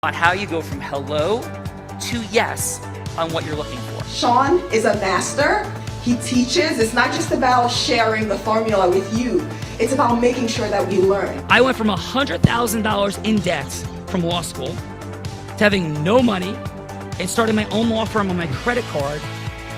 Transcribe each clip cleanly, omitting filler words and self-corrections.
on how you go from hello to yes on what you're looking for. Sean is a master. He teaches. It's not just about sharing the formula with you. It's about making sure that we learn. I went from $100,000 in debt from law school to having no money and starting my own law firm on my credit card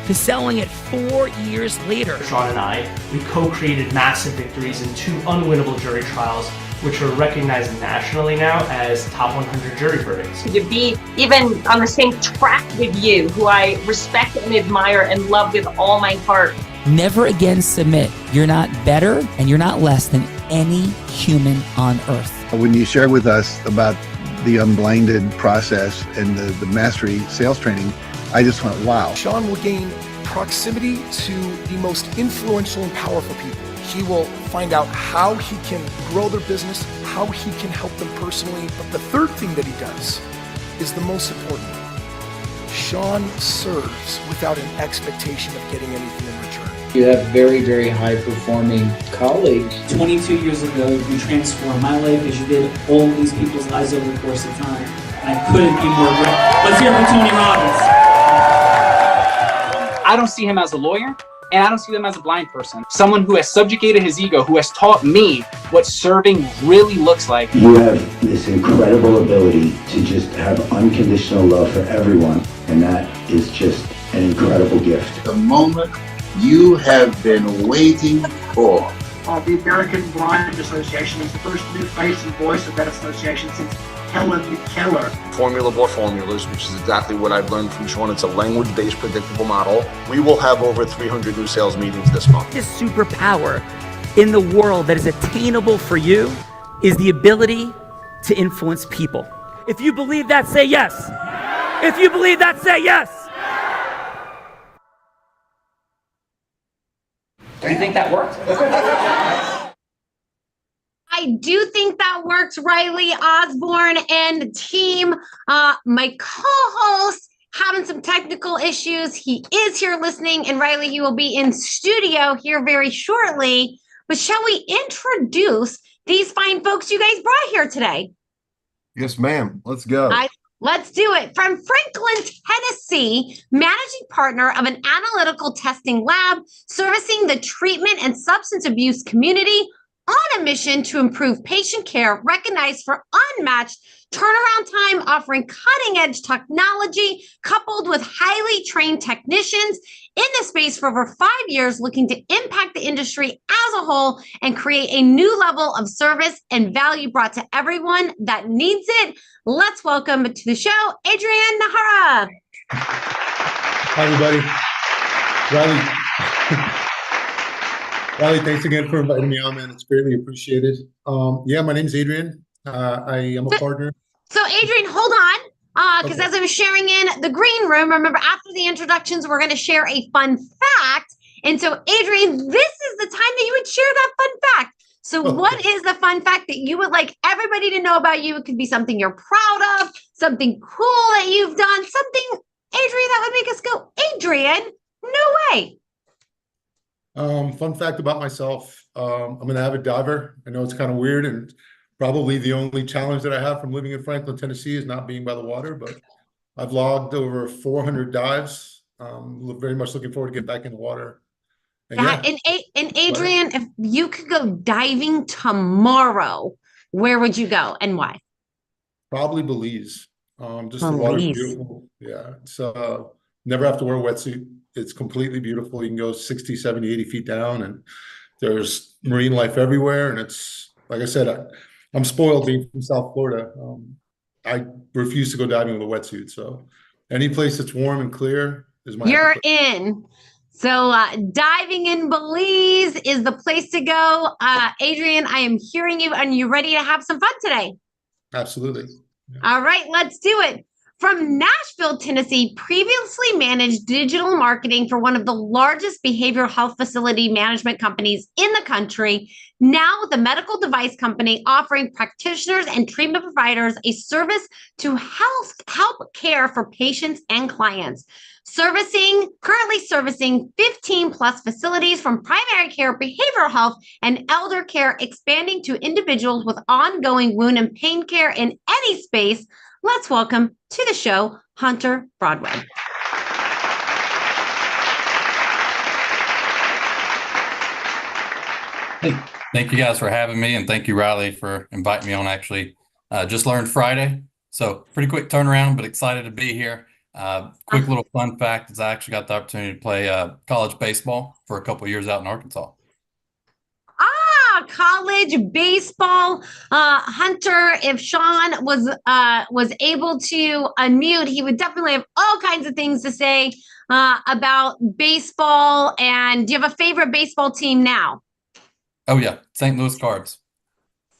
to selling it 4 years later. Sean and I, we co-created massive victories in 2 unwinnable jury trials, which are recognized nationally now as top 100 jury verdicts. To be even on the same track with you, who I respect and admire and love with all my heart. Never again submit. You're not better and you're not less than any human on earth. When you shared with us about the unblinded process and the mastery sales training, I just went, wow. Sean will gain proximity to the most influential and powerful people. He will find out how he can grow their business, how he can help them personally. But the third thing that he does is the most important. Sean serves without an expectation of getting anything in return. You have very, very high-performing colleagues. 22 years ago, you transformed my life as you did all of these people's lives over the course of time. And I couldn't be more grateful. Let's hear it from Tony Robbins. I don't see him as a lawyer, and I don't see him as a blind person. Someone who has subjugated his ego, who has taught me what serving really looks like. You have this incredible ability to just have unconditional love for everyone, and that is just an incredible gift. The moment you have been waiting for. The American Blind Association is the first new face and voice of that association since Helen Keller. Formula for formulas, which is exactly what I've learned from Sean. It's a language-based predictable model. We will have over 300 new sales meetings this month. This superpower in the world that is attainable for you is the ability to influence people. If you believe that, say yes. If you believe that, say yes. Do you think that worked? I do think that works, Riley Osborne and team. My co-host having some technical issues. He is here listening, and Riley, he will be in studio here very shortly. But shall we introduce these fine folks you guys brought here today? Yes, ma'am. Let's go. Let's do it. From Franklin, Tennessee, managing partner of an analytical testing lab servicing the treatment and substance abuse community, on a mission to improve patient care, recognized for unmatched turnaround time, offering cutting-edge technology coupled with highly trained technicians in the space for over 5 years, looking to impact the industry as a whole and create a new level of service and value brought to everyone that needs it. Let's welcome to the show, Adrian Nahara. Hi, everybody. Riley, thanks again for inviting me on, man. It's greatly appreciated. Yeah, my name's Adrian. I am a partner. So, Adrian, hold on, because as I was sharing in the green room, remember, after the introductions, we're going to share a fun fact. And so, Adrian, this is the time that you would share that fun fact. So what is the fun fact that you would like everybody to know about you? It could be something you're proud of, something cool that you've done, something, Adrian, that would make us go, Adrian, no way. Fun fact about myself, I'm an avid diver. I know it's kind of weird, and probably the only challenge that I have from living in Franklin, Tennessee is not being by the water, but I've logged over 400 dives. Very much looking forward to get back in the water. And Adrian, if you could go diving tomorrow, where would you go and why? Probably Belize. Just the water's beautiful. Yeah, it's never have to wear a wetsuit. It's completely beautiful. You can go 60, 70, 80 feet down, and there's marine life everywhere. And it's, like I said, I'm spoiled being from South Florida. I refuse to go diving with a wetsuit. So any place that's warm and clear is my You're in. So diving in Belize is the place to go. Adrian, I am hearing you. And you ready to have some fun today? Absolutely. Yeah. All right, let's do it. From Nashville, Tennessee, previously managed digital marketing for one of the largest behavioral health facility management companies in the country, now with a medical device company offering practitioners and treatment providers a service to help care for patients and clients. Currently servicing 15 plus facilities from primary care, behavioral health, and elder care, expanding to individuals with ongoing wound and pain care in any space. Let's welcome to the show, Hunter Broadway. Hey, thank you guys for having me, and thank you, Riley, for inviting me on. Actually, just learned Friday, so pretty quick turnaround, but excited to be here. Quick little fun fact is I actually got the opportunity to play college baseball for a couple years out in Arkansas. College baseball. Hunter, if Sean was able to unmute, he would definitely have all kinds of things to say about baseball. And do you have a favorite baseball team now? Oh yeah, St. Louis Cards.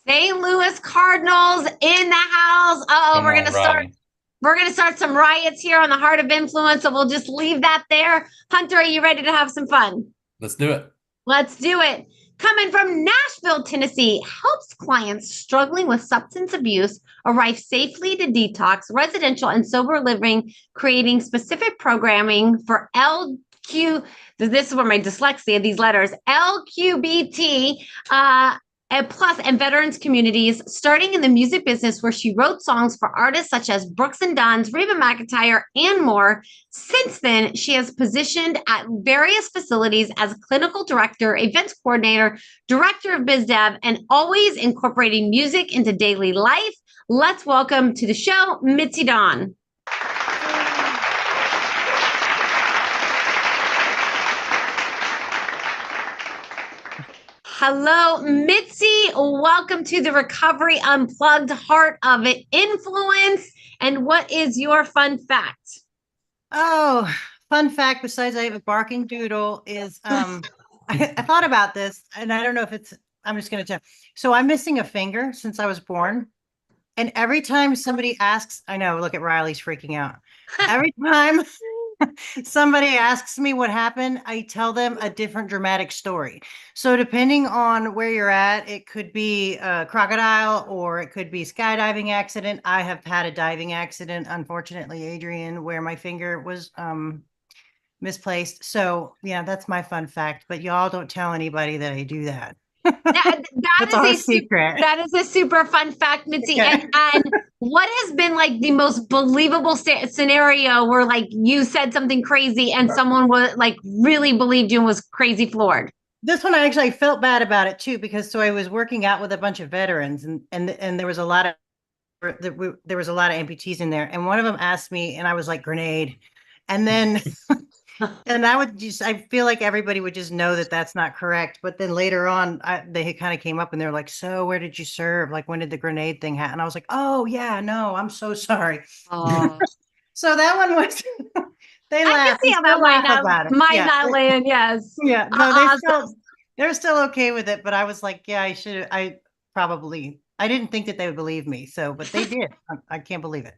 St. Louis Cardinals in the house. Come We're on, gonna start. Riley. We're gonna start some riots here on the Heart of Influence, so we'll just leave that there. Hunter, are you ready to have some fun? Let's do it. Let's do it. Coming from Nashville, Tennessee, helps clients struggling with substance abuse arrive safely to detox, residential, and sober living, creating specific programming for LQ. This is where my dyslexia, these letters, LQBT, and plus, and veterans communities, starting in the music business where she wrote songs for artists such as Brooks and Dunn's, Reba McEntire, and more. Since then, she has positioned at various facilities as clinical director, events coordinator, director of biz dev, and always incorporating music into daily life. Let's welcome to the show, Mitzi Dawn. Hello, Mitzi. Welcome to the Recovery Unplugged Heart of Influence. And what is your fun fact? Oh, fun fact, besides I have a barking doodle, is I thought about this, and I don't know if it's, I'm just going to tell. So I'm missing a finger since I was born. And every time somebody asks, I know, look at Riley's freaking out. Every time somebody asks me what happened, I tell them a different dramatic story. So depending on where you're at, it could be a crocodile or it could be skydiving accident. I have had a diving accident, unfortunately, Adrian, where my finger was misplaced. So yeah, that's my fun fact, but y'all don't tell anybody that I do that. That's our secret. That is a super fun fact, Mitzi. Okay. And what has been like the most believable scenario where like you said something crazy and someone was like really believed you and was crazy floored? This one I actually felt bad about it too, because so I was working out with a bunch of veterans and there was a lot of amputees in there, and one of them asked me, and I was like, grenade, and then. And I feel like everybody would just know that that's not correct. But then later on, they kind of came up and they're like, so where did you serve? Like, when did the grenade thing happen? And I was like, oh, yeah, no, I'm so sorry. So that one was, they laughed. I can see how that might not land, yes. Yeah, no, they're still okay with it. But I was like, yeah, I didn't think that they would believe me. So, but they did. I can't believe it.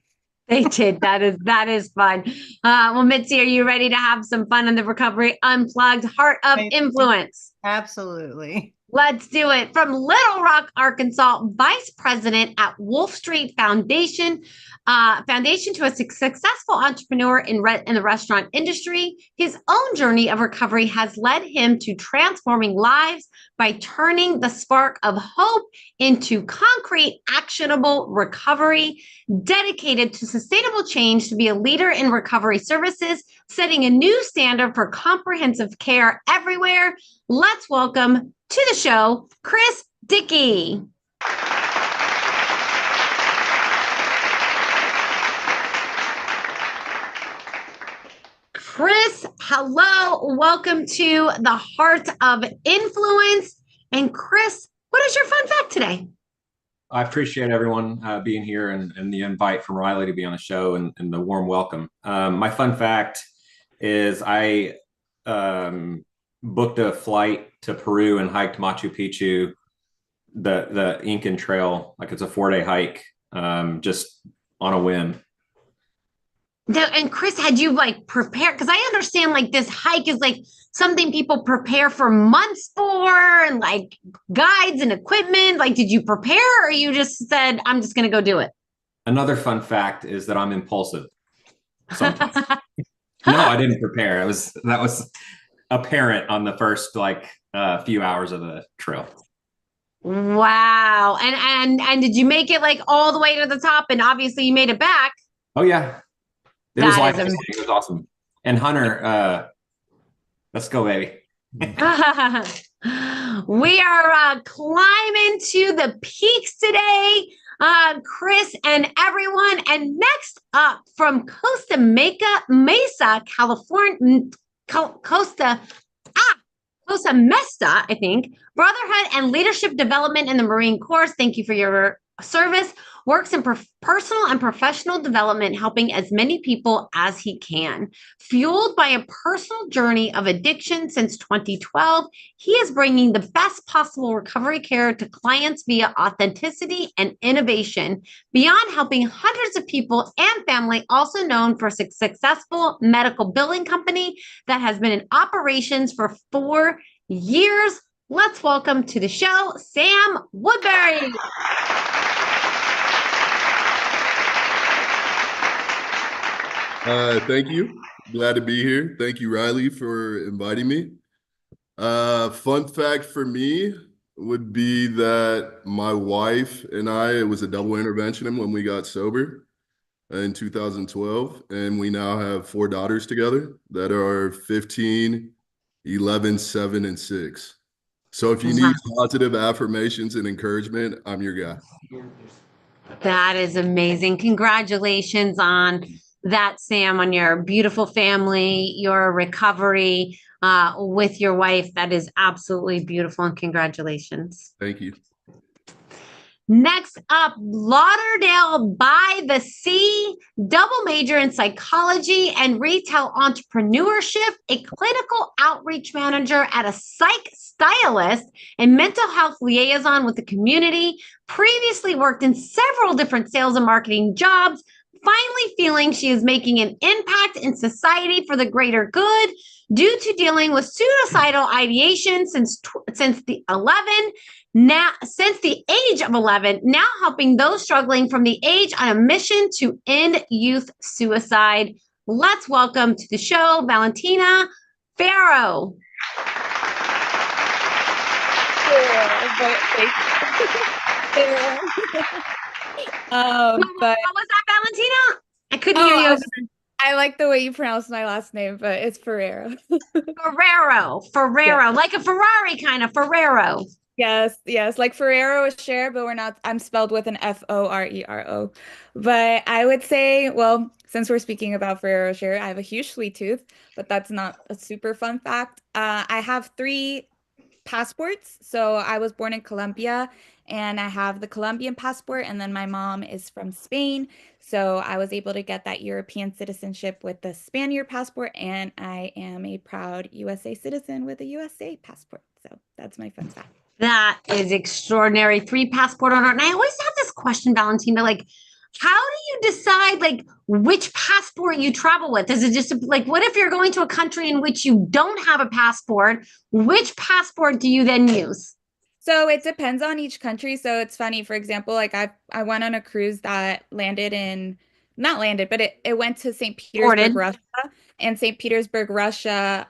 They did. That is fun. Well, Mitzi, are you ready to have some fun on the Recovery Unplugged Heart of Influence? Absolutely. Let's do it. From Little Rock, Arkansas, Vice President at Wolf Street Foundation, foundation to a successful entrepreneur in the restaurant industry. His own journey of recovery has led him to transforming lives by turning the spark of hope into concrete, actionable recovery, dedicated to sustainable change to be a leader in recovery services, setting a new standard for comprehensive care everywhere. Let's welcome to the show, Chris Dickey. Chris, hello. Welcome to the Heart of Influence. And Chris, what is your fun fact today? I appreciate everyone being here and the invite from Riley to be on the show and the warm welcome. My fun fact is I booked a flight to Peru and hiked Machu Picchu, the Incan Trail. Like, it's a 4-day hike, just on a whim. Now, and Chris, had you like prepared? Because I understand like this hike is like something people prepare for months for, and like guides and equipment. Like, did you prepare, or you just said, I'm just going to go do it? Another fun fact is that I'm impulsive sometimes. No, I didn't prepare. That was apparent on the first few hours of the trail. Wow. And did you make it like all the way to the top? And obviously you made it back. Oh yeah, it was That is life-changing. It was awesome. And Hunter, let's go, baby. We are climbing to the peaks today, Chris and everyone. And next up from Costa Mesa, California, Costa Mesa, I think, Brotherhood and Leadership Development in the Marine Corps. Thank you for your service. Works in personal and professional development, helping as many people as he can. Fueled by a personal journey of addiction since 2012, he is bringing the best possible recovery care to clients via authenticity and innovation. Beyond helping hundreds of people and family, also known for a successful medical billing company that has been in operations for 4 years. Let's welcome to the show, Sam Woodbury. Thank you. Glad to be here. Thank you, Riley, for inviting me. Fun fact for me would be that my wife and I, it was a double intervention when we got sober in 2012, and we now have 4 daughters together that are 15, 11, 7, and 6. So if you need positive affirmations and encouragement, I'm your guy. That is amazing. Congratulations on that, Sam, on your beautiful family, your recovery with your wife. That is absolutely beautiful, and congratulations. Thank you. Next up, Lauderdale by the Sea, double major in psychology and retail entrepreneurship, a clinical outreach manager at a psych stylist and mental health liaison with the community, previously worked in several different sales and marketing jobs, finally feeling she is making an impact in society for the greater good due to dealing with suicidal ideation since the age of 11, now helping those struggling from the age on a mission to end youth suicide. Let's welcome to the show, Valentina Farrow. What was that, Valentina? I couldn't hear you. I like the way you pronounce my last name, but it's Ferrero. Ferrero, like a Ferrari kind of Ferrero. Yes, like Ferrero is share, but I'm spelled with an Forero. But I would say, well, since we're speaking about Ferrero share, I have a huge sweet tooth, but that's not a super fun fact. I have 3 passports. So I was born in Colombia and I have the Colombian passport, and then my mom is from Spain. So I was able to get that European citizenship with the Spaniard passport, and I am a proud USA citizen with a USA passport. So that's my fun fact. That is extraordinary. 3 passport owner. And I always have this question, Valentina, like, how do you decide like which passport you travel with? Is it just like, what if you're going to a country in which you don't have a passport? Which passport do you then use? So it depends on each country. So it's funny, for example, like I went on a cruise that it went to St. Petersburg, Russia, and St. Petersburg, Russia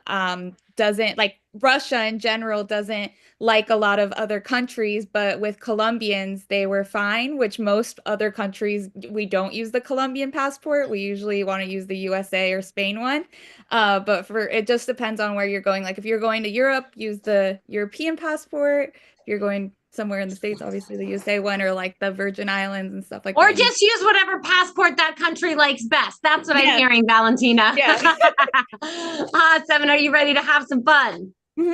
doesn't like Russia in general doesn't like a lot of other countries, but with Colombians, they were fine, which most other countries, we don't use the Colombian passport. We usually want to use the USA or Spain one. But it just depends on where you're going. Like if you're going to Europe, use the European passport. If you're going somewhere in the States, obviously the USA one, or like the Virgin Islands and stuff like that. Or just use whatever passport that country likes best. That's what I'm hearing, Valentina. Yeah. Awesome. Are you ready to have some fun? Mm-hmm.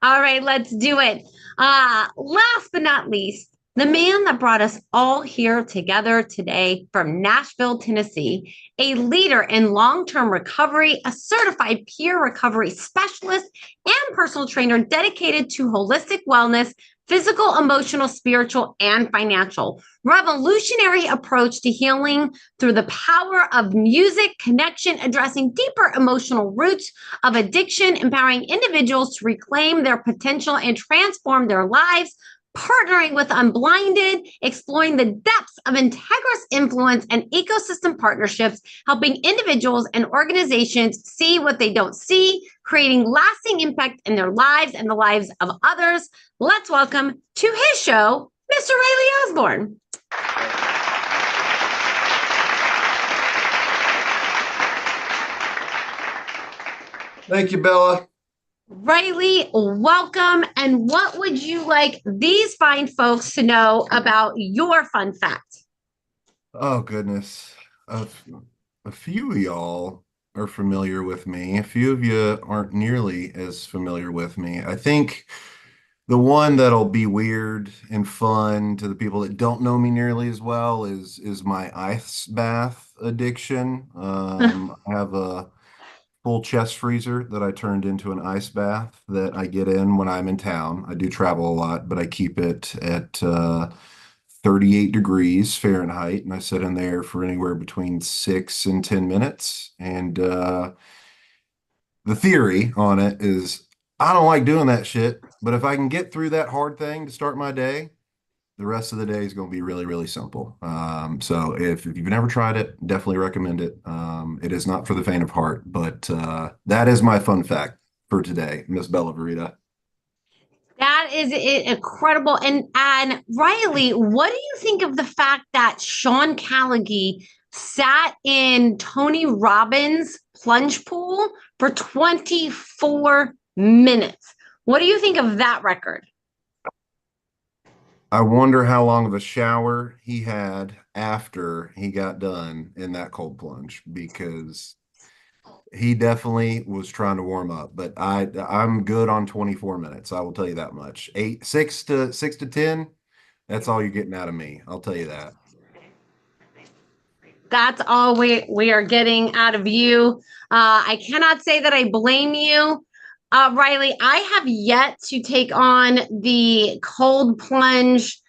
All right, let's do it. Last but not least, the man that brought us all here together today from Nashville, Tennessee, a leader in long-term recovery, a certified peer recovery specialist, and personal trainer dedicated to holistic wellness, physical, emotional, spiritual, and financial. Revolutionary approach to healing through the power of music, connection, addressing deeper emotional roots of addiction, empowering individuals to reclaim their potential and transform their lives, partnering with Unblinded, exploring the depths of integrous influence and ecosystem partnerships, helping individuals and organizations see what they don't see, creating lasting impact in their lives and the lives of others. let's welcome to his show, Mr. Riley Osborne. Thank you, Bella. Riley, welcome. And what would you like these fine folks to know about your fun fact? Oh, goodness. A few of y'all are familiar with me. A few of you aren't nearly as familiar with me. I think the one that'll be weird and fun to the people that don't know me nearly as well is my ice bath addiction. I have a full chest freezer that I turned into an ice bath that I get in when I'm in town. I do travel a lot, but I keep it at 38 degrees Fahrenheit, and I sit in there for anywhere between 6 and 10 minutes. And the theory on it is I don't like doing that shit, but if I can get through that hard thing to start my day, the rest of the day is going to be really, really simple. So if you've never tried it, definitely recommend it. It is not for the faint of heart, but that is my fun fact for today, Miss Bella Verita. That is incredible. And Riley, what do you think of the fact that Sean Callagy sat in Tony Robbins' plunge pool for 24 minutes? What do you think of that record? I wonder how long of a shower he had after he got done in that cold plunge, because he definitely was trying to warm up, but I'm good on 24 minutes. I will tell you that much. 6 to 10, that's all you're getting out of me. I'll tell you that. That's all we are getting out of you. I cannot say that I blame you. Riley, I have yet to take on the cold plunge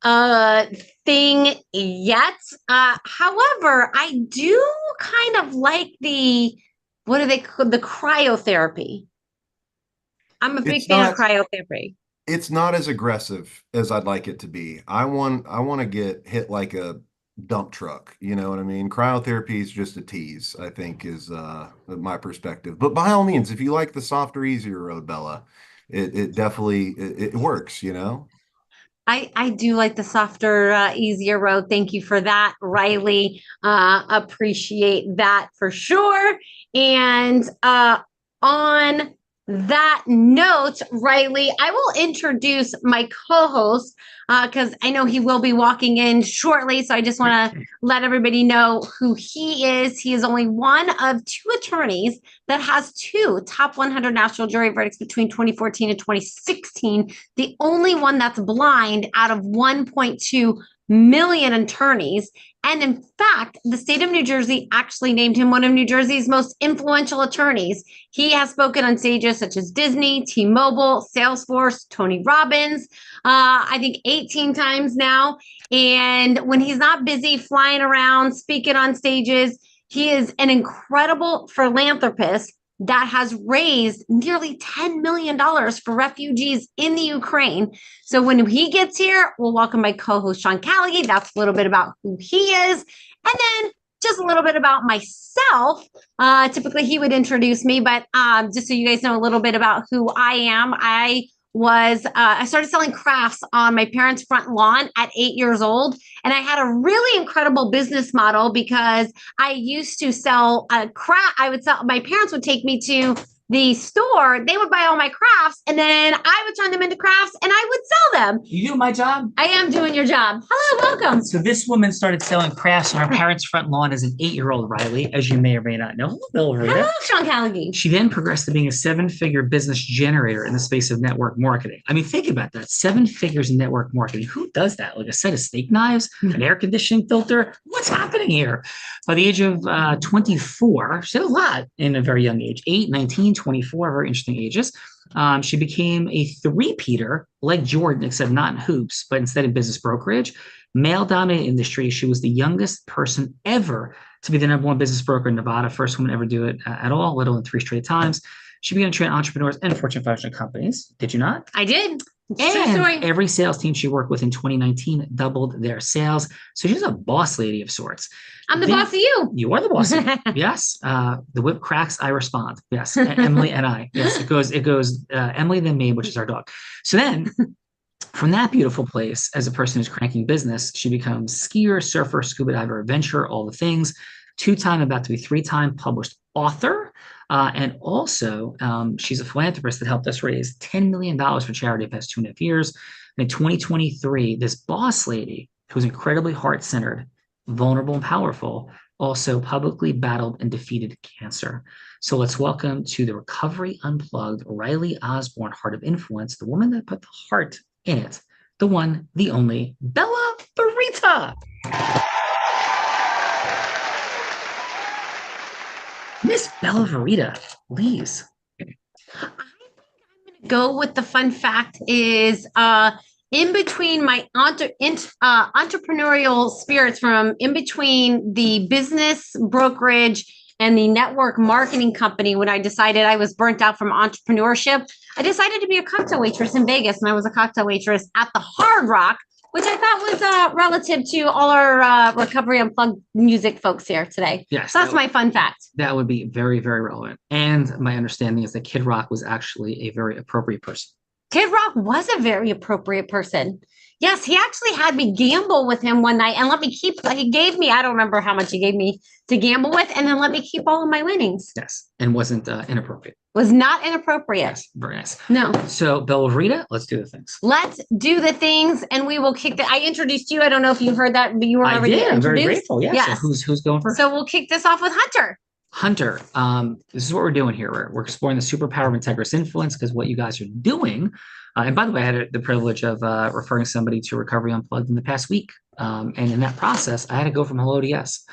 thing yet. However, I do kind of like the, what do they call the cryotherapy? I'm a big fan of cryotherapy. It's not as aggressive as I'd like it to be. I want to get hit like a dump truck. You know what I mean? Cryotherapy is just a tease, I think, is my perspective. But by all means, if you like the softer, easier road, Bella, it definitely it works, you know? I do like the softer, easier road. Thank you for that, Riley. Appreciate that for sure. And on that note, Riley, I will introduce my co-host because I know he will be walking in shortly. So I just want to let everybody know who he is. He is only one of two attorneys that has two top 100 national jury verdicts between 2014 and 2016. The only one that's blind out of 1.2 million attorneys. And in fact, the state of New Jersey actually named him one of New Jersey's most influential attorneys. He has spoken on stages such as Disney, T-Mobile, Salesforce, Tony Robbins, I think 18 times now. And when he's not busy flying around, speaking on stages, he is an incredible philanthropist that has raised nearly $10 million for refugees in the Ukraine. So when he gets here, we'll welcome my co-host, Sean Callagy. That's a little bit about who he is. And then just a little bit about myself. Typically, he would introduce me, but just so you guys know a little bit about who I am, I started selling crafts on my parents' front lawn at 8 years old. And I had a really incredible business model because I used to sell craft. My parents would take me to the store, they would buy all my crafts, and then I would turn them into crafts and I would sell them. You do my job? I am doing your job. Hello, welcome. So this woman started selling crafts on our parents' front lawn as an 8-year-old, Riley, as you may or may not know. Hello, Rita. Hello, Sean Callagy. She then progressed to being a 7-figure business generator in the space of network marketing. I mean, think about that. 7 figures in network marketing. Who does that? Like a set of steak knives, an air conditioning filter? What's happening here? By the age of 24, she did a lot in a very young age, 8, 19, 24, very interesting ages. She became a three-peater like Jordan, except not in hoops, but instead in business brokerage. Male-dominated industry. She was the youngest person ever to be the #1 business broker in Nevada. First woman ever do it at all, let alone 3 straight times. She began to train entrepreneurs and Fortune 500 companies. Did you not? I did. True story. And every sales team she worked with in 2019 doubled their sales. So she's a boss lady of sorts. I'm the boss of you. You are the boss of you. Yes. The whip cracks, I respond. Yes. Emily and I. Yes. It goes Emily then me, which is our dog. So then from that beautiful place, as a person who's cranking business, she becomes skier, surfer, scuba diver, adventurer, all the things. 2-time, about to be 3-time published author. And also, she's a philanthropist that helped us raise $10 million for charity the past 2.5 years. And in 2023, this boss lady, who's incredibly heart-centered, vulnerable, and powerful, also publicly battled and defeated cancer. So let's welcome to the Recovery Unplugged, Riley Osborne, Heart of Influence, the woman that put the heart in it, the one, the only, Bella Barita. Miss Bella Verita, please. Go with the fun fact is in between my entrepreneurial spirits, from in between the business brokerage and the network marketing company, when I decided I was burnt out from entrepreneurship, I decided to be a cocktail waitress in Vegas, and I was a cocktail waitress at the Hard Rock, which I thought was relative to all our Recovery Unplugged music folks here today. Yes. So that's my fun fact. That would be very, very relevant. And my understanding is that Kid Rock was actually a very appropriate person. Kid Rock was a very appropriate person. Yes, he actually had me gamble with him one night and he gave me, I don't remember how much he gave me to gamble with, and then let me keep all of my winnings. Yes. And wasn't inappropriate. Was not inappropriate. Yes. Very nice. No. So Bella Verita, let's do the things. Let's do the things, and we will kick I introduced you. I don't know if you heard that, but you were already introduced. I'm very grateful. Yeah. Yes. So who's going first? So we'll kick this off with Hunter. Hunter, this is what we're doing here. We're exploring the superpower of integrous influence, because what you guys are doing, and by the way, I had the privilege of referring somebody to Recovery Unplugged in the past week. And in that process, I had to go from hello to yes.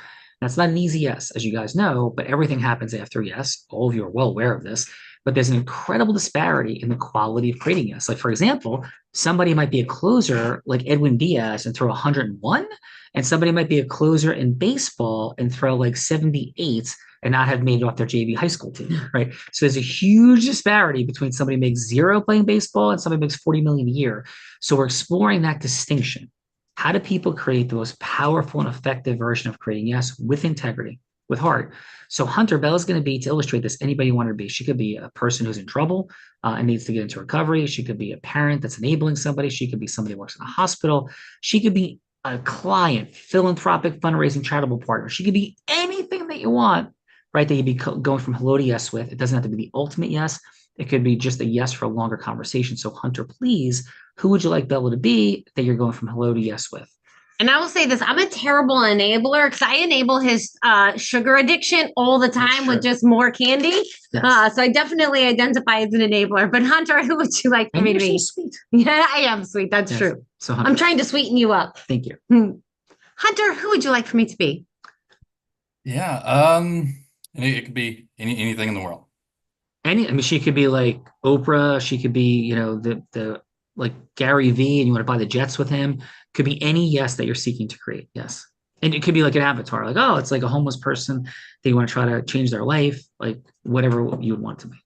That's not an easy yes, as you guys know, but everything happens after yes. All of you are well aware of this, but there's an incredible disparity in the quality of creating yes. Like, for example, somebody might be a closer like Edwin Diaz and throw 101, and somebody might be a closer in baseball and throw like 78 and not have made it off their JV high school team, right? So there's a huge disparity between somebody who makes zero playing baseball and somebody who makes 40 million a year. So we're exploring that distinction. How do people create the most powerful and effective version of creating yes with integrity, with heart? So Hunter, Bella's going to be, to illustrate this, anybody you want her to be. She could be a person who's in trouble and needs to get into recovery. She could be a parent that's enabling somebody. She could be somebody who works in a hospital. She could be a client, philanthropic, fundraising, charitable partner. She could be anything that you want, right? That you'd be going from hello to yes with. It doesn't have to be the ultimate yes. It could be just a yes for a longer conversation. So Hunter, please, who would you like Bella to be that you're going from hello to yes with? And I will say this, I'm a terrible enabler because I enable his sugar addiction all the time with just more candy. Yes. So I definitely identify as an enabler. But Hunter, who would you like for me to be? So sweet. Yeah, I am sweet. That's true. So Hunter, I'm trying to sweeten you up. Thank you. Hunter, who would you like for me to be? Yeah. It could be anything in the world. I mean, she could be like Oprah. She could be, the like Gary Vee, and you want to buy the jets with him. Could be any yes that you're seeking to create. Yes. And it could be like an avatar, like, oh, it's like a homeless person that you want to try to change their life, like whatever you would want to be.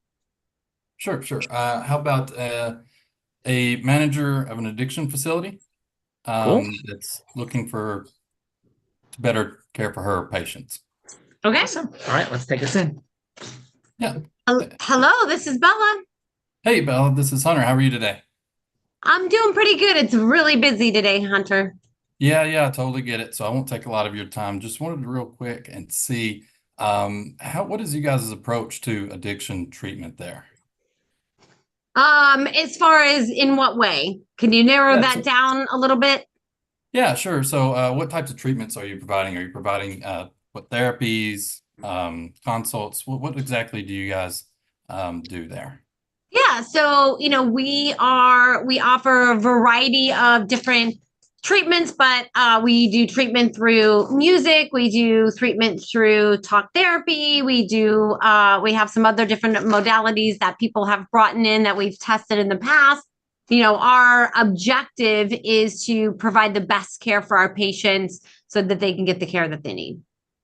Sure. How about a manager of an addiction facility that's looking to better care for her patients? Okay. Awesome. All right, let's take us in. Yeah. Hello, this is Bella. Hey, Bella, this is Hunter. How are you today? I'm doing pretty good. It's really busy today, Hunter. Yeah, I totally get it. So I won't take a lot of your time. Just wanted to real quick and see what is you guys' approach to addiction treatment there? As far as in what way? Can you narrow that down a little bit? Yeah, sure. So what types of treatments are you providing? Are you providing what therapies, consults? What exactly do you guys do there? Yeah, so we offer a variety of different treatments, but we do treatment through music, we do treatment through talk therapy, we have some other different modalities that people have brought in that we've tested in the past. Our objective is to provide the best care for our patients so that they can get the care that they need.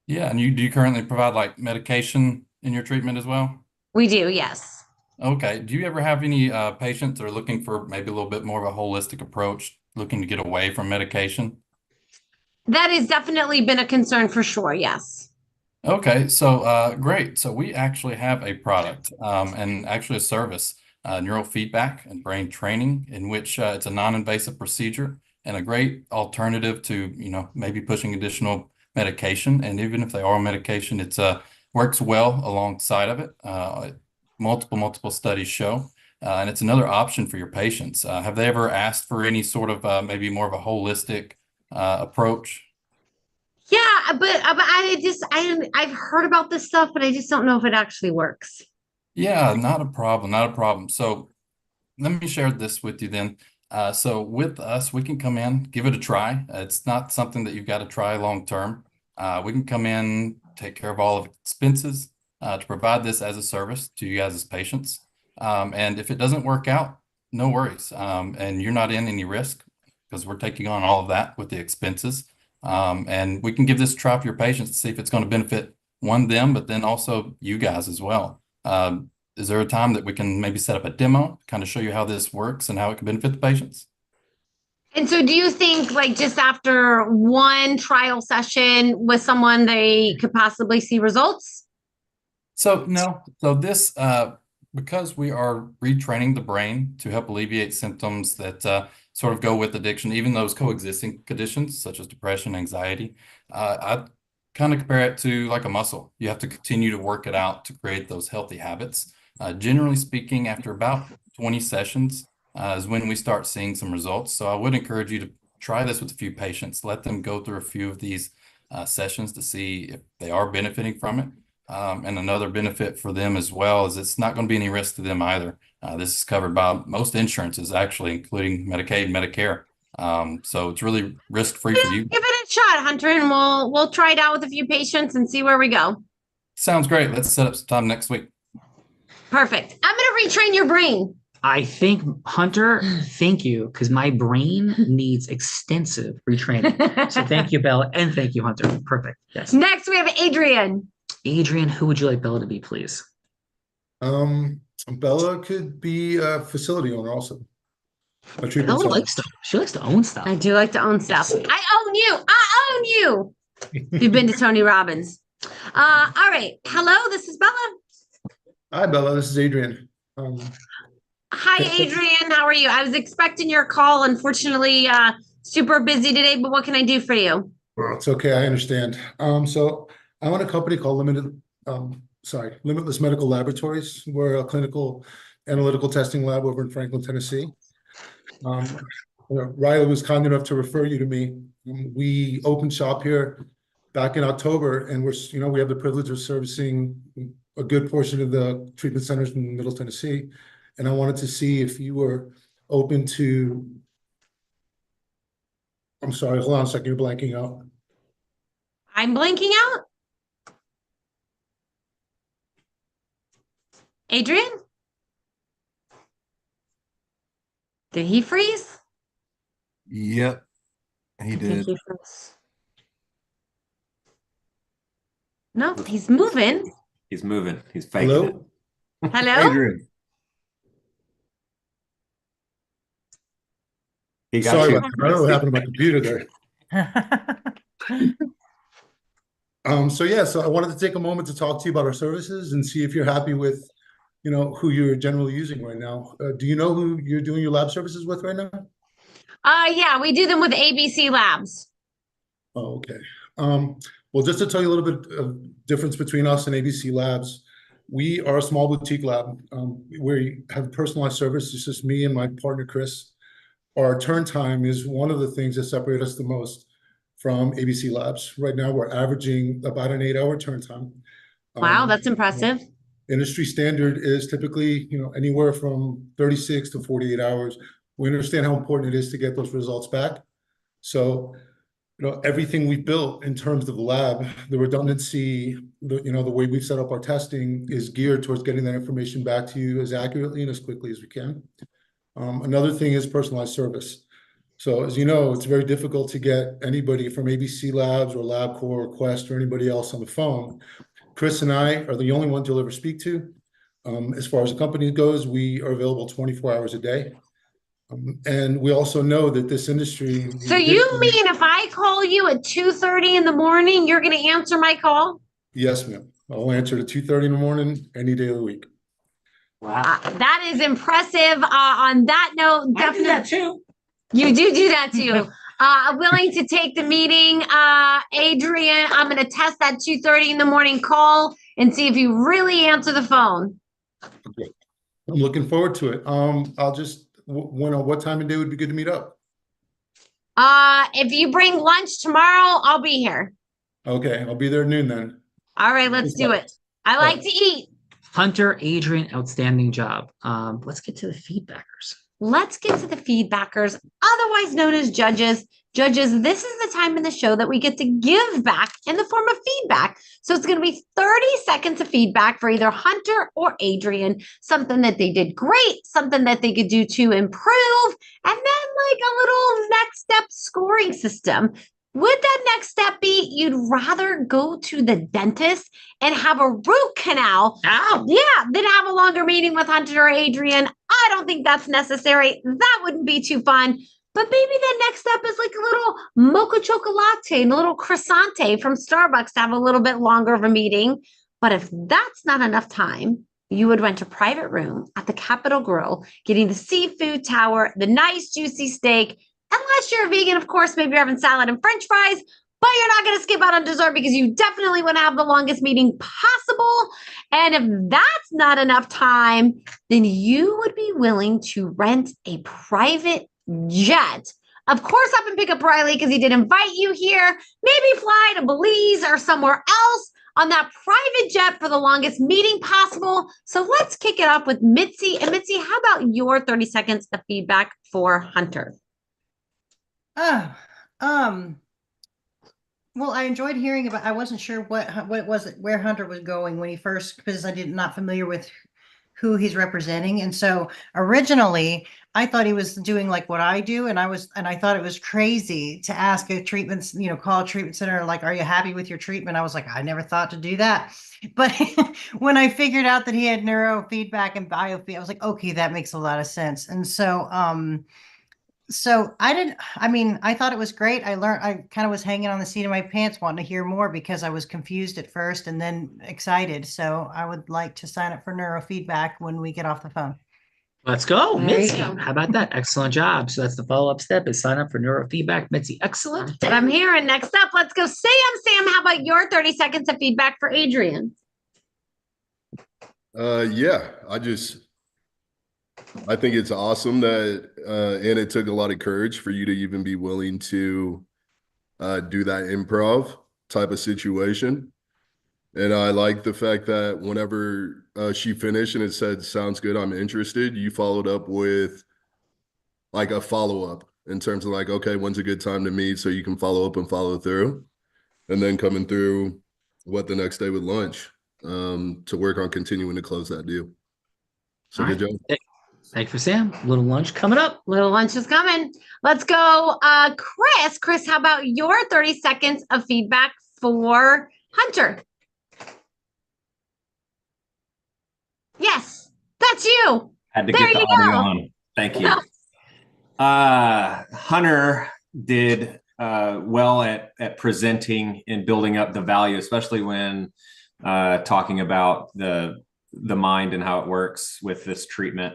Yeah, and do you currently provide like medication in your treatment as well? We do, yes. Okay. Do you ever have any patients that are looking for maybe a little bit more of a holistic approach, looking to get away from medication? That has definitely been a concern for sure. Yes. Okay, so great. So we actually have a product and actually a service, neurofeedback and brain training, in which it's a non-invasive procedure and a great alternative to, maybe pushing additional medication. And even if they are on medication, it's works well alongside of it. Multiple studies show, and it's another option for your patients. Have they ever asked for any sort of maybe more of a holistic approach? Yeah, but I've heard about this stuff, but I just don't know if it actually works. Yeah, not a problem, not a problem. So let me share this with you then. So with us, we can come in, give it a try. It's not something that you've got to try long term. We can come in, take care of all of expenses to provide this as a service to you guys as patients. And if it doesn't work out, no worries. And you're not in any risk because we're taking on all of that with the expenses. And we can give this a try for your patients to see if it's going to benefit them, but then also you guys as well. Is there a time that we can maybe set up a demo, kind of show you how this works and how it can benefit the patients? And so do you think like just after one trial session with someone, they could possibly see results? So no, so this, because we are retraining the brain to help alleviate symptoms that sort of go with addiction, even those coexisting conditions such as depression, anxiety, I kind of compare it to like a muscle. You have to continue to work it out to create those healthy habits. Generally speaking, after about 20 sessions is when we start seeing some results. So I would encourage you to try this with a few patients, let them go through a few of these sessions to see if they are benefiting from it. And another benefit for them as well is it's not going to be any risk to them either. This is covered by most insurances, actually, including Medicaid and Medicare. So it's really risk-free for you. Give it a shot, Hunter, and we'll try it out with a few patients and see where we go. Sounds great. Let's set up some time next week. Perfect. I'm going to retrain your brain. I think, Hunter, thank you, because my brain needs extensive retraining. So thank you, Bella, and thank you, Hunter. Perfect. Yes. Next, we have Adrian. Adrian, who would you like Bella to be, please? Bella could be a facility owner also. Bella likes she likes to own stuff. I do like to own stuff. I own you. I own you. You've been to Tony Robbins. All right. Hello, this is Bella. Hi, Bella. This is Adrian. Hi, Adrian. How are you? I was expecting your call. Unfortunately, super busy today, but what can I do for you? Well, it's okay. I understand. So I own a company called Limitless Medical Laboratories. We're a clinical analytical testing lab over in Franklin, Tennessee. Riley was kind enough to refer you to me. We opened shop here back in October, and we have the privilege of servicing a good portion of the treatment centers in Middle Tennessee. And I wanted to see if you were open to. I'm sorry, hold on a second. You're blanking out. I'm blanking out. Adrian? Did he freeze? Yep, he did. No, he's moving. He's moving. He's faking Hello? it. Hello? Adrian. He got Sorry you. about that. I don't know what happened to my computer there. So I wanted to take a moment to talk to you about our services and see if you're happy with, who you're generally using right now. Do you know who you're doing your lab services with right now? Yeah, we do them with ABC Labs. Oh, okay. Well, just to tell you a little bit of difference between us and ABC Labs, we are a small boutique lab. We have personalized service. It's just me and my partner, Chris. Our turn time is one of the things that separate us the most from ABC Labs. Right now, we're averaging about an 8-hour turn time. Wow, that's impressive. Industry standard is typically, anywhere from 36 to 48 hours. We understand how important it is to get those results back. So, everything we've built in terms of the lab, the redundancy, the way we've set up our testing is geared towards getting that information back to you as accurately and as quickly as we can. Another thing is personalized service. So as you know, it's very difficult to get anybody from ABC Labs or LabCorp or Quest or anybody else on the phone. Chris and I are the only ones you'll ever speak to. As far as the company goes, we are available 24 hours a day. And we also know that this industry. So you mean if I call you at 2:30 in the morning, you're going to answer my call? Yes, ma'am. I'll answer at 2:30 in the morning, any day of the week. Wow. That is impressive. On that note, definitely. I do that too. You do that too. Willing to take the meeting, Adrian. I'm going to test that 2:30 in the morning call and see if you really answer the phone. Okay. I'm looking forward to it. I'll just what time of day would be good to meet up? If you bring lunch tomorrow, I'll be here. Okay, I'll be there at noon then. All right, let's do it. I like to eat. Hunter, Adrian, outstanding job. Let's get to the feedbackers. Let's get to the feedbackers, otherwise known as judges. Judges, this is the time in the show that we get to give back in the form of feedback. So it's going to be 30 seconds of feedback for either Hunter or Adrian, something that they did great, something that they could do to improve, and then like a little next step scoring system. Would that next step be you'd rather go to the dentist and have a root canal? Ow. Yeah, than have a longer meeting with Hunter or Adrian. I don't think that's necessary. That wouldn't be too fun. But maybe the next step is like a little mocha chocolate and a little croissant from Starbucks to have a little bit longer of a meeting. But if that's not enough time, you would rent a private room at the Capitol Grill, getting the seafood tower, the nice juicy steak. Unless you're a vegan, of course, maybe you're having salad and French fries, but you're not going to skip out on dessert because you definitely want to have the longest meeting possible. And if that's not enough time, then you would be willing to rent a private jet. Of course, up and pick up Riley because he did invite you here. Maybe fly to Belize or somewhere else on that private jet for the longest meeting possible. So let's kick it off with Mitzi. And Mitzi, how about your 30 seconds of feedback for Hunter? Well, I enjoyed hearing about, I wasn't sure what was it, where Hunter was going when he first, because I did not familiar with who he's representing. And so originally I thought he was doing like what I do. And I thought it was crazy to ask a treatment, call a treatment center, like, are you happy with your treatment? I was like, I never thought to do that. But when I figured out that he had neurofeedback and biofeedback, I was like, okay, that makes a lot of sense. And so, I thought it was great. I kind of was hanging on the seat of my pants wanting to hear more because I was confused at first and then excited. So I would like to sign up for neurofeedback when we get off the phone. Let's go, There you Mitzi. go. How about that? Excellent job. So that's the follow-up step is sign up for neurofeedback. Mitzi, excellent. But I'm here. And next up, let's go. Sam, how about your 30 seconds of feedback for Adrian? I think it's awesome that, and it took a lot of courage for you to even be willing to do that improv type of situation. And I like the fact that whenever she finished and it said, sounds good, I'm interested, you followed up with like a follow-up in terms of like, okay, when's a good time to meet so you can follow up and follow through. And then coming through the next day with lunch to work on continuing to close that deal. So good job. Thank you for Sam. Little lunch coming up. Little lunch is coming. Let's go. Chris. Chris, how about your 30 seconds of feedback for Hunter? Yes, that's you. Had to There get the you audio go. on. Thank you. Hunter did well at presenting and building up the value, especially when talking about the mind and how it works with this treatment.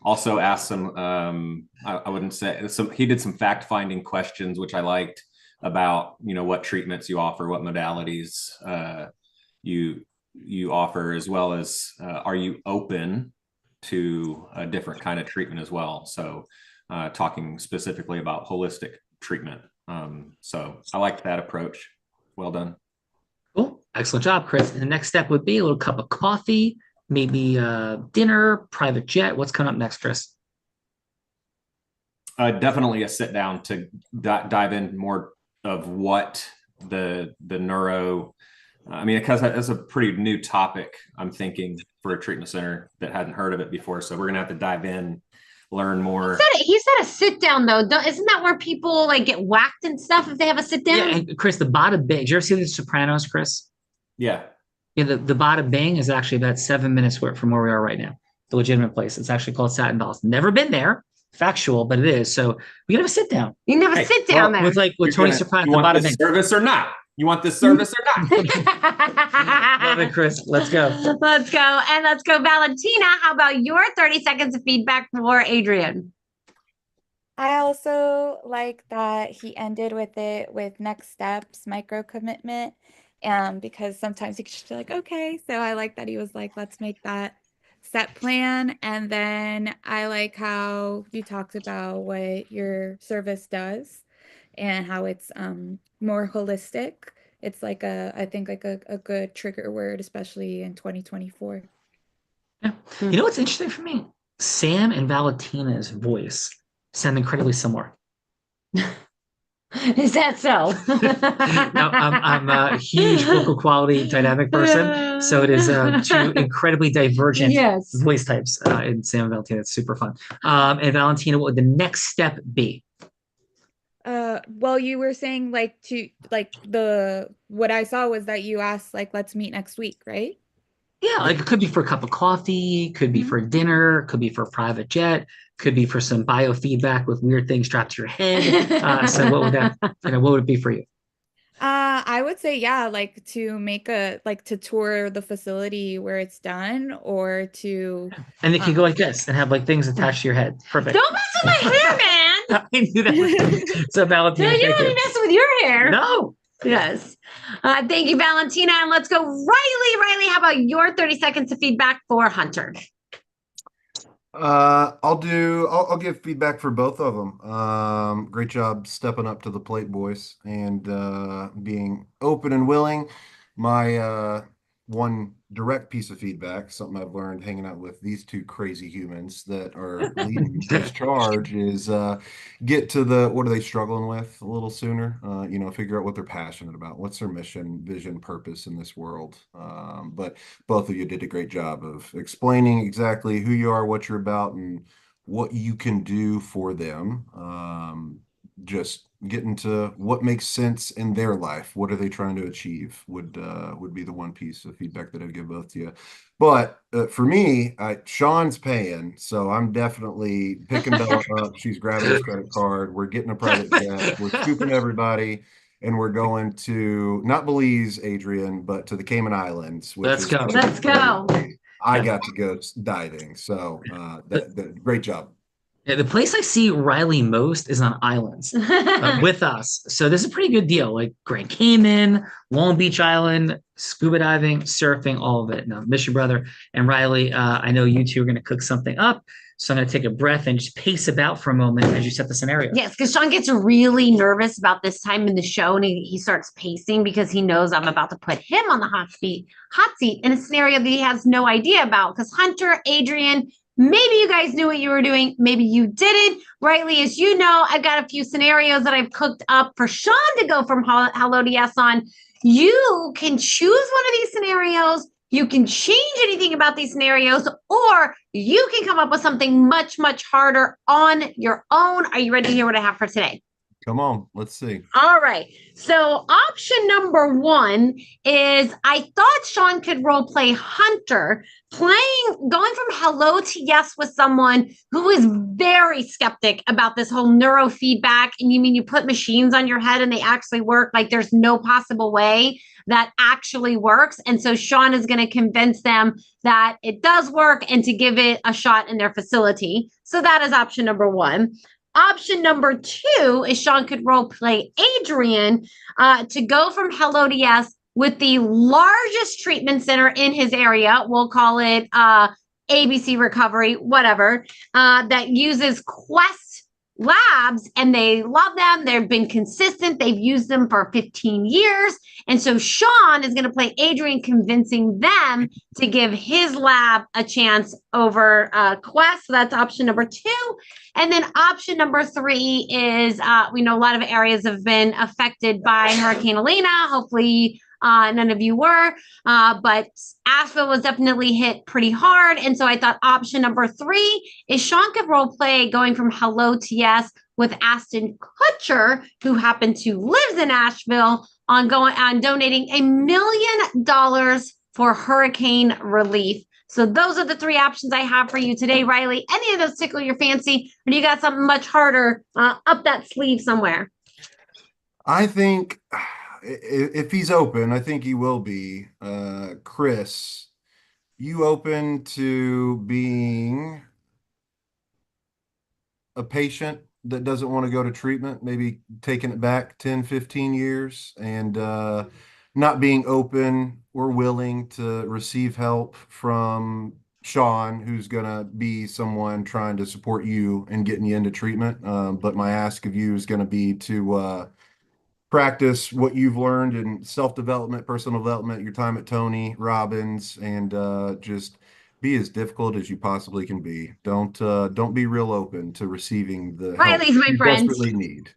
Also asked some, I wouldn't say, he did some fact-finding questions, which I liked about, what treatments you offer, what modalities you offer, as well as are you open to a different kind of treatment as well. So talking specifically about holistic treatment. So I liked that approach. Well done. Cool. Excellent job, Chris. And the next step would be a little cup of coffee, maybe dinner, private jet. What's coming up next, Chris? Definitely a sit down to dive in more of what the neuro, because that's a pretty new topic, I'm thinking, for a treatment center that hadn't heard of it before. So we're going to have to dive in, learn more. He said a sit down though. Isn't that where people like get whacked and stuff if they have a sit down? Yeah, and Chris, the bada bing. Did you ever see The Sopranos, Chris? Yeah. Yeah, the Bada Bing is actually about 7 minutes from where we are right now. The legitimate place. It's actually called Satin Dolls. Never been there, factual, but it is. So we can have a sit down. You can have a Hey, sit down With there. Tony Soprano at You the want Bada this Bing. service or not? You want this service or not? Love it, Chris. Let's go. Let's go. And let's go, Valentina. How about your 30 seconds of feedback for Adrian? I also like that he ended with it with next steps, micro commitment, because sometimes you can just be like, okay. So I like that he was like, let's make that set plan. And then I like how you talked about what your service does and how it's more holistic. It's like I think like a good trigger word, especially in 2024. Yeah. You know what's interesting for me? Sam and Valentina's voice sound incredibly similar. Is that so? No, I'm a huge vocal quality dynamic person, so it is two incredibly divergent voice types in Sam and Valentina. It's super fun. And Valentina, what would the next step be? Well, you were saying what I saw was that you asked let's meet next week, right? Yeah, like it could be for a cup of coffee, could be for dinner, could be for a private jet, could be for some biofeedback with weird things strapped to your head. So what would that, what would it be for you? I would say, yeah, to make to tour the facility where it's done or to. And it can go like this and have things attached to your head. Perfect. Don't mess with my hair, man. I knew that. So Valentina, No, you don't mess with your hair. No. Yes. Thank you, Valentina. And let's go, Riley. Riley, how about your 30 seconds of feedback for Hunter? I'll give feedback for both of them. Great job stepping up to the plate, boys, and being open and willing. My one direct piece of feedback, something I've learned hanging out with these two crazy humans that are leading this charge, is get to what are they struggling with a little sooner. Figure out what they're passionate about, what's their mission, vision, purpose in this world. But both of you did a great job of explaining exactly who you are, what you're about, and what you can do for them. Just getting to what makes sense in their life. What are they trying to achieve would be the one piece of feedback that I'd give both to you. But for me, Sean's paying, so I'm definitely picking Bella up. She's grabbing his credit card. We're getting a private jet. We're scooping everybody, and we're going to not Belize, Adrian, but to the Cayman Islands. Let's go. Let's go. I got to go diving, so great job. Yeah, the place I see Riley most is on islands with us. So this is a pretty good deal. Like Grand Cayman, Long Beach Island, scuba diving, surfing, all of it. Now, miss you, brother. And Riley, I know you two are going to cook something up. So I'm going to take a breath and just pace about for a moment as you set the scenario. Yes, because Sean gets really nervous about this time in the show, and he starts pacing because he knows I'm about to put him on the hot seat in a scenario that he has no idea about. Because Hunter, Adrian, maybe you guys knew what you were doing. Maybe you didn't. Riley, as you know, I've got a few scenarios that I've cooked up for Sean to go from hello to yes on. You can choose one of these scenarios. You can change anything about these scenarios, or you can come up with something much, much harder on your own. Are you ready to hear what I have for today? Come on, let's see. All right. So option number one is I thought Sean could role play Hunter, going from hello to yes with someone who is very skeptic about this whole neurofeedback. And you mean you put machines on your head and they actually work? Like there's no possible way that actually works. And so Sean is going to convince them that it does work and to give it a shot in their facility. So that is option number one. Option number two is Sean could role play Adrian to go from hello to yes with the largest treatment center in his area. We'll call it ABC Recovery, whatever, that uses Quest labs, and they love them. They've been consistent. They've used them for 15 years. And so Sean is going to play Adrian, convincing them to give his lab a chance over Quest. So that's option number two. And then option number three is we know a lot of areas have been affected by Hurricane Elena. Hopefully none of you were, but Asheville was definitely hit pretty hard. And so I thought option number three is Sean could role play going from hello to yes with Ashton Kutcher, who happened to lives in Asheville, on donating $1 million for hurricane relief. So those are the three options I have for you today, Riley. Any of those tickle your fancy, or do you got something much harder up that sleeve somewhere? I think if he's open, I think he will be. Chris, you open to being a patient that doesn't want to go to treatment, maybe taking it back 10, 15 years and not being open or willing to receive help from Sean, who's going to be someone trying to support you and getting you into treatment. But my ask of you is going to be to practice what you've learned in self-development, personal development, your time at Tony Robbins, and just be as difficult as you possibly can be. Don't be real open to receiving the help Riley's my you friend. desperately need.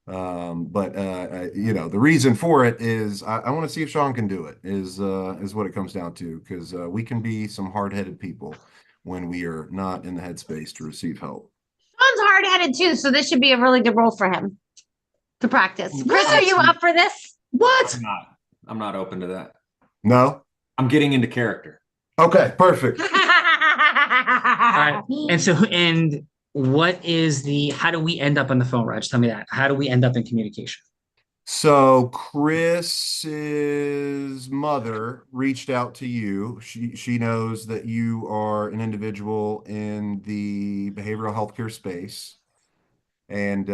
But the reason for it is I want to see if Sean can do it, is what it comes down to, because we can be some hard-headed people when we are not in the headspace to receive help. Sean's hard-headed too, so this should be a really good role for him to practice. Chris, are you up for this? What? I'm not open to that. No? I'm getting into character. Okay, perfect. All right. And what is how do we end up on the phone, Raj? Tell me that. How do we end up in communication? So Chris's mother reached out to you. She knows that you are an individual in the behavioral healthcare space. And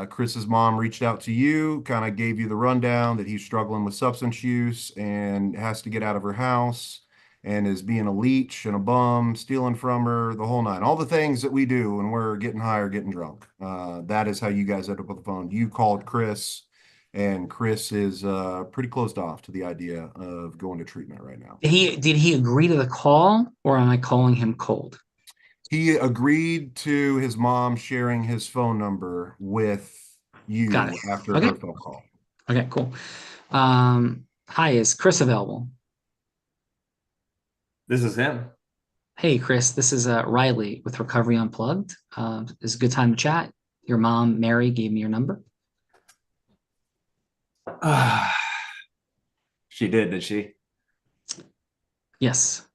Chris's mom reached out to you, kind of gave you the rundown that he's struggling with substance use and has to get out of her house and is being a leech and a bum, stealing from her, the whole nine. All the things that we do when we're getting high or getting drunk. That is how you guys end up on the phone. You called Chris, and Chris is pretty closed off to the idea of going to treatment right now. Did he agree to the call, or am I calling him cold? He agreed to his mom sharing his phone number with you after her phone call. Okay, cool. Hi, is Chris available? This is him. Hey, Chris, this is Riley with Recovery Unplugged. It's a good time to chat. Your mom, Mary, gave me your number. She did she? Yes.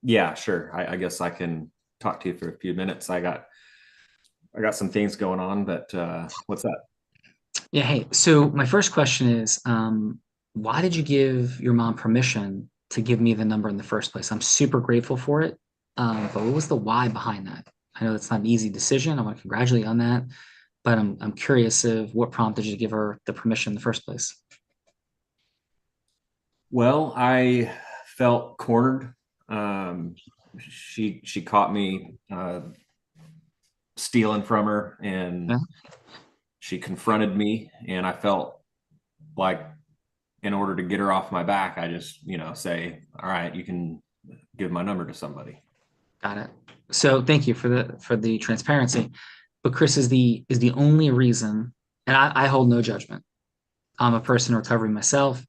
Yeah, sure. I guess I can talk to you for a few minutes. I got some things going on, but what's that? Yeah, hey. So my first question is, why did you give your mom permission to give me the number in the first place? I'm super grateful for it. But what was the why behind that? I know it's not an easy decision. I want to congratulate you on that, but I'm curious of what prompted you to give her the permission in the first place. Well, I felt cornered. She caught me stealing from her, and she confronted me, and I felt like in order to get her off my back, I just, say, all right, you can give my number to somebody. Got it. So thank you for the transparency. But Chris is the only reason, and I hold no judgment. I'm a person in recovery myself.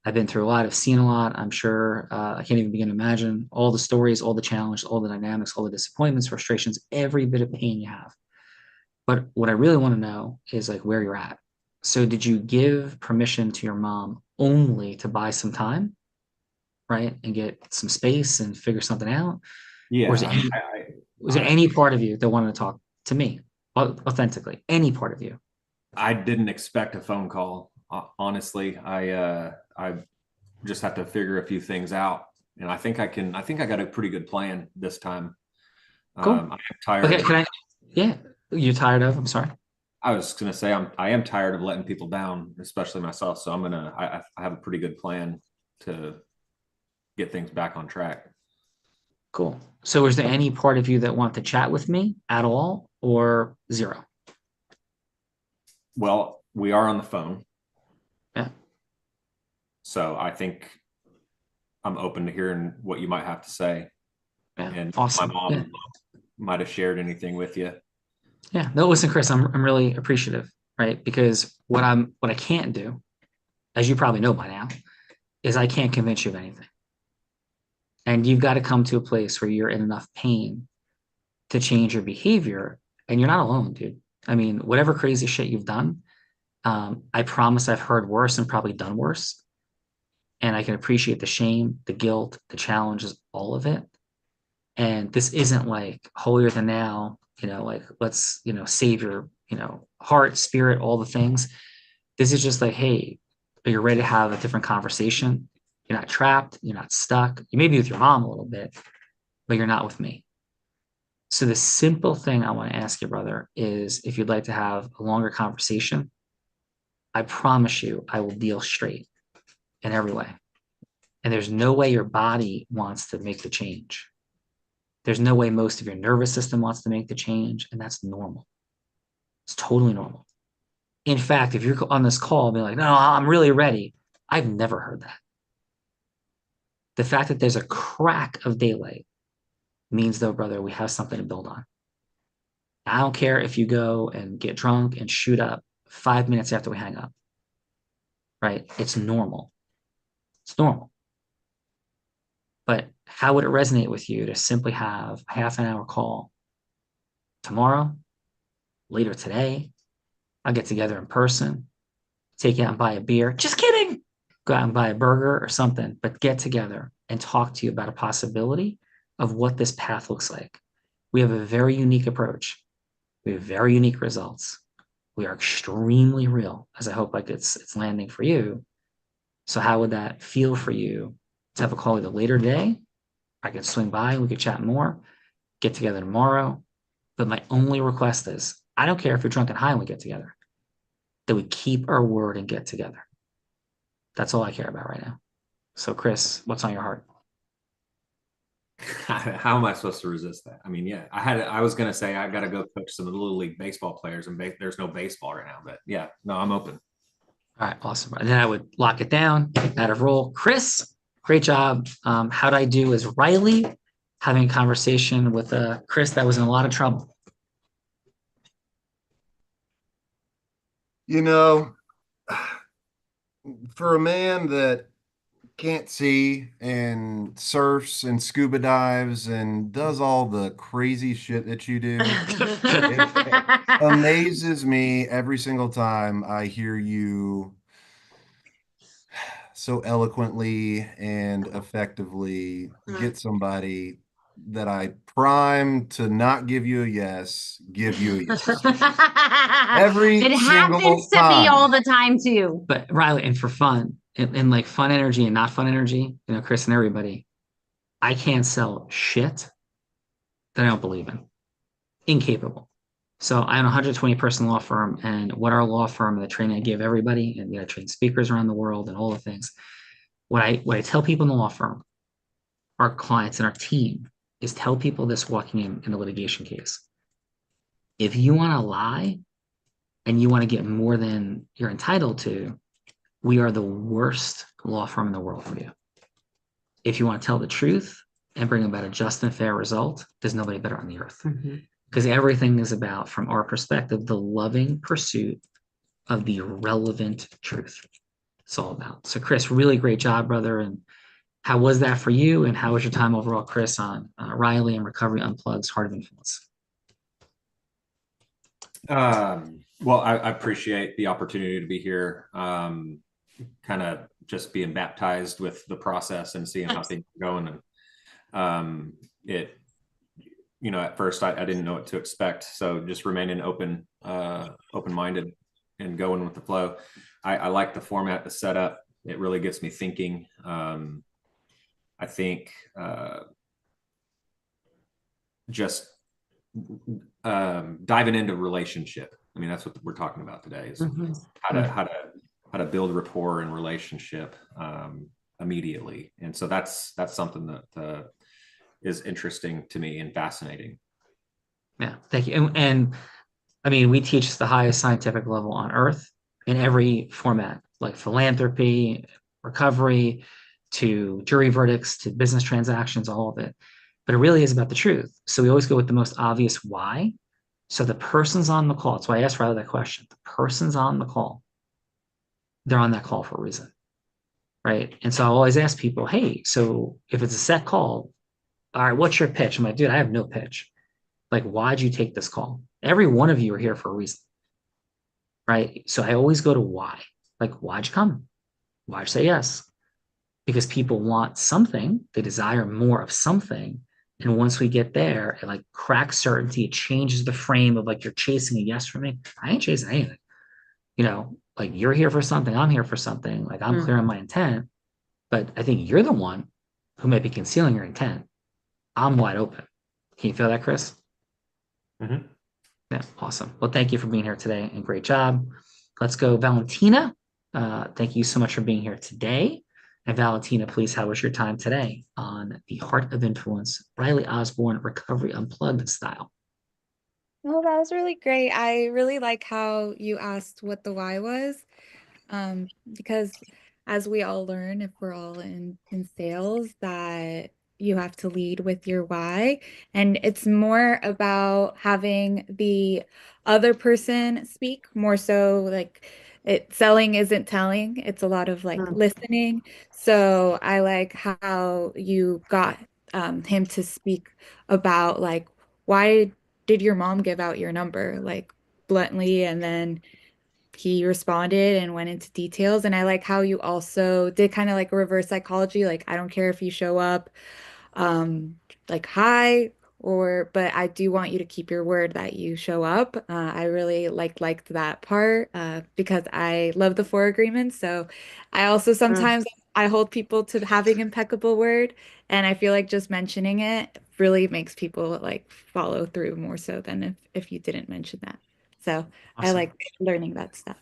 I've been through a lot. I've seen a lot. I'm sure I can't even begin to imagine all the stories, all the challenges, all the dynamics, all the disappointments, frustrations, every bit of pain you have. But what I really want to know is like where you're at. So did you give permission to your mom only to buy some time, right, and get some space and figure something out? Yeah. Or was there any part of you that wanted to talk to me authentically? Any part of you? I didn't expect a phone call. Honestly, I just have to figure a few things out, and I think I got a pretty good plan this time. Cool. I'm tired. Okay, you're tired of? I'm sorry. I was gonna say I am tired of letting people down, especially myself. So I have a pretty good plan to get things back on track. Cool. So is there any part of you that want to chat with me at all, or zero? Well, we are on the phone. Yeah. So I think I'm open to hearing what you might have to say. Yeah. And Awesome. my mom might have shared anything with you. Yeah. No, listen, Chris, I'm really appreciative, right? Because what I can't do, as you probably know by now, is I can't convince you of anything. And you've got to come to a place where you're in enough pain to change your behavior. And you're not alone, dude. I mean, whatever crazy shit you've done, I promise I've heard worse and probably done worse. And I can appreciate the shame, the guilt, the challenges, all of it. And this isn't like holier than thou, like let's, save your, heart, spirit, all the things. This is just like, hey, are you ready to have a different conversation? You're not trapped. You're not stuck. You may be with your mom a little bit, but you're not with me. So the simple thing I want to ask you, brother, is if you'd like to have a longer conversation, I promise you I will deal straight in every way. And there's no way your body wants to make the change. There's no way most of your nervous system wants to make the change, and that's normal. It's totally normal. In fact, if you're on this call being like, no, I'm really ready, I've never heard that. The fact that there's a crack of daylight means, though, brother, we have something to build on. I don't care if you go and get drunk and shoot up 5 minutes after we hang up, right? It's normal. It's normal. But how would it resonate with you to simply have a half an hour call tomorrow, later today? I'll get together in person, take you out and buy a beer. Just kidding. Go out and buy a burger or something, but get together and talk to you about a possibility of what this path looks like. We have a very unique approach. We have very unique results. We are extremely real, as I hope like it's landing for you. So how would that feel for you to have a call either later today? I could swing by, we could chat more, get together tomorrow. But my only request is, I don't care if you're drunk and high and we get together, that we keep our word and get together. That's all I care about right now. So Chris, what's on your heart? How am I supposed to resist that? I mean, yeah, I was going to say, I've got to go coach some little league baseball players, and there's no baseball right now, but yeah, no, I'm open. All right, awesome. And then I would lock it down, out of roll. Chris, great job. How'd I do as Riley having a conversation with Chris that was in a lot of trouble? For a man that can't see and surfs and scuba dives and does all the crazy shit that you do, it amazes me every single time I hear you so eloquently and effectively get somebody that I prime to not give you a yes, give you a yes. Every it single happens to time. be all the time too. But Riley, and for fun, and like fun energy and not fun energy, Chris and everybody, I can't sell shit that I don't believe in. Incapable. So I own a 120 person law firm, and what our law firm, the training I give everybody, and I train speakers around the world and all the things. What I tell people in the law firm, our clients and our team, is tell people this walking in a litigation case. If you want to lie and you want to get more than you're entitled to, we are the worst law firm in the world for you. If you want to tell the truth and bring about a just and fair result, there's nobody better on the earth. Because everything is about, from our perspective, the loving pursuit of the relevant truth. It's all about. So Chris, really great job, brother. And how was that for you? And how was your time overall, Chris, on Riley and Recovery Unplugged's Heart of Influence? Well, I appreciate the opportunity to be here. Kind of just being baptized with the process and seeing how things are going. And at first I didn't know what to expect. So just remaining open-minded and going with the flow. I like the format, the setup. It really gets me thinking. I think just diving into relationship. I mean, that's what we're talking about today, is how to build rapport and relationship immediately. And so that's something that is interesting to me and fascinating. Yeah, thank you. And I mean, we teach the highest scientific level on earth in every format, like philanthropy, recovery, to jury verdicts, to business transactions, all of it. But it really is about the truth. So we always go with the most obvious why. So the person's on the call. That's why I asked Riley that question. The person's on the call. They're on that call for a reason, right? And so I always ask people, hey, so if it's a set call, all right, what's your pitch? I'm like, dude, I have no pitch. Like, why'd you take this call? Every one of you are here for a reason, right? So I always go to why. Like, why'd you come? Why'd you say yes? because people want something, they desire more of something. And once we get there, it like cracks certainty, it changes the frame of like you're chasing a yes from me. I ain't chasing anything. Like you're here for something, I'm here for something. Like I'm clear on my intent, but I think you're the one who may be concealing your intent. I'm wide open. Can you feel that, Chris? Yeah, awesome. Well, thank you for being here today and great job. Let's go, Valentina. Thank you so much for being here today. And Valentina, please, how was your time today on the Heart of Influence, Riley Osborne Recovery Unplugged style? Well, that was really great. I really like how you asked what the why was, because as we all learn, if we're all in sales, that you have to lead with your why. And it's more about having the other person speak, more so like selling isn't telling. It's a lot of like listening. So I like how you got him to speak about like, why did your mom give out your number, like bluntly, and then he responded and went into details. And I like how you also did kind of like a reverse psychology, like I don't care if you show up like hi, but I do want you to keep your word that you show up. I really liked that part because I love the four agreements. So I also sometimes I hold people to having impeccable word, and I feel like just mentioning it really makes people like follow through more so than if you didn't mention that. So I Awesome. like learning that stuff.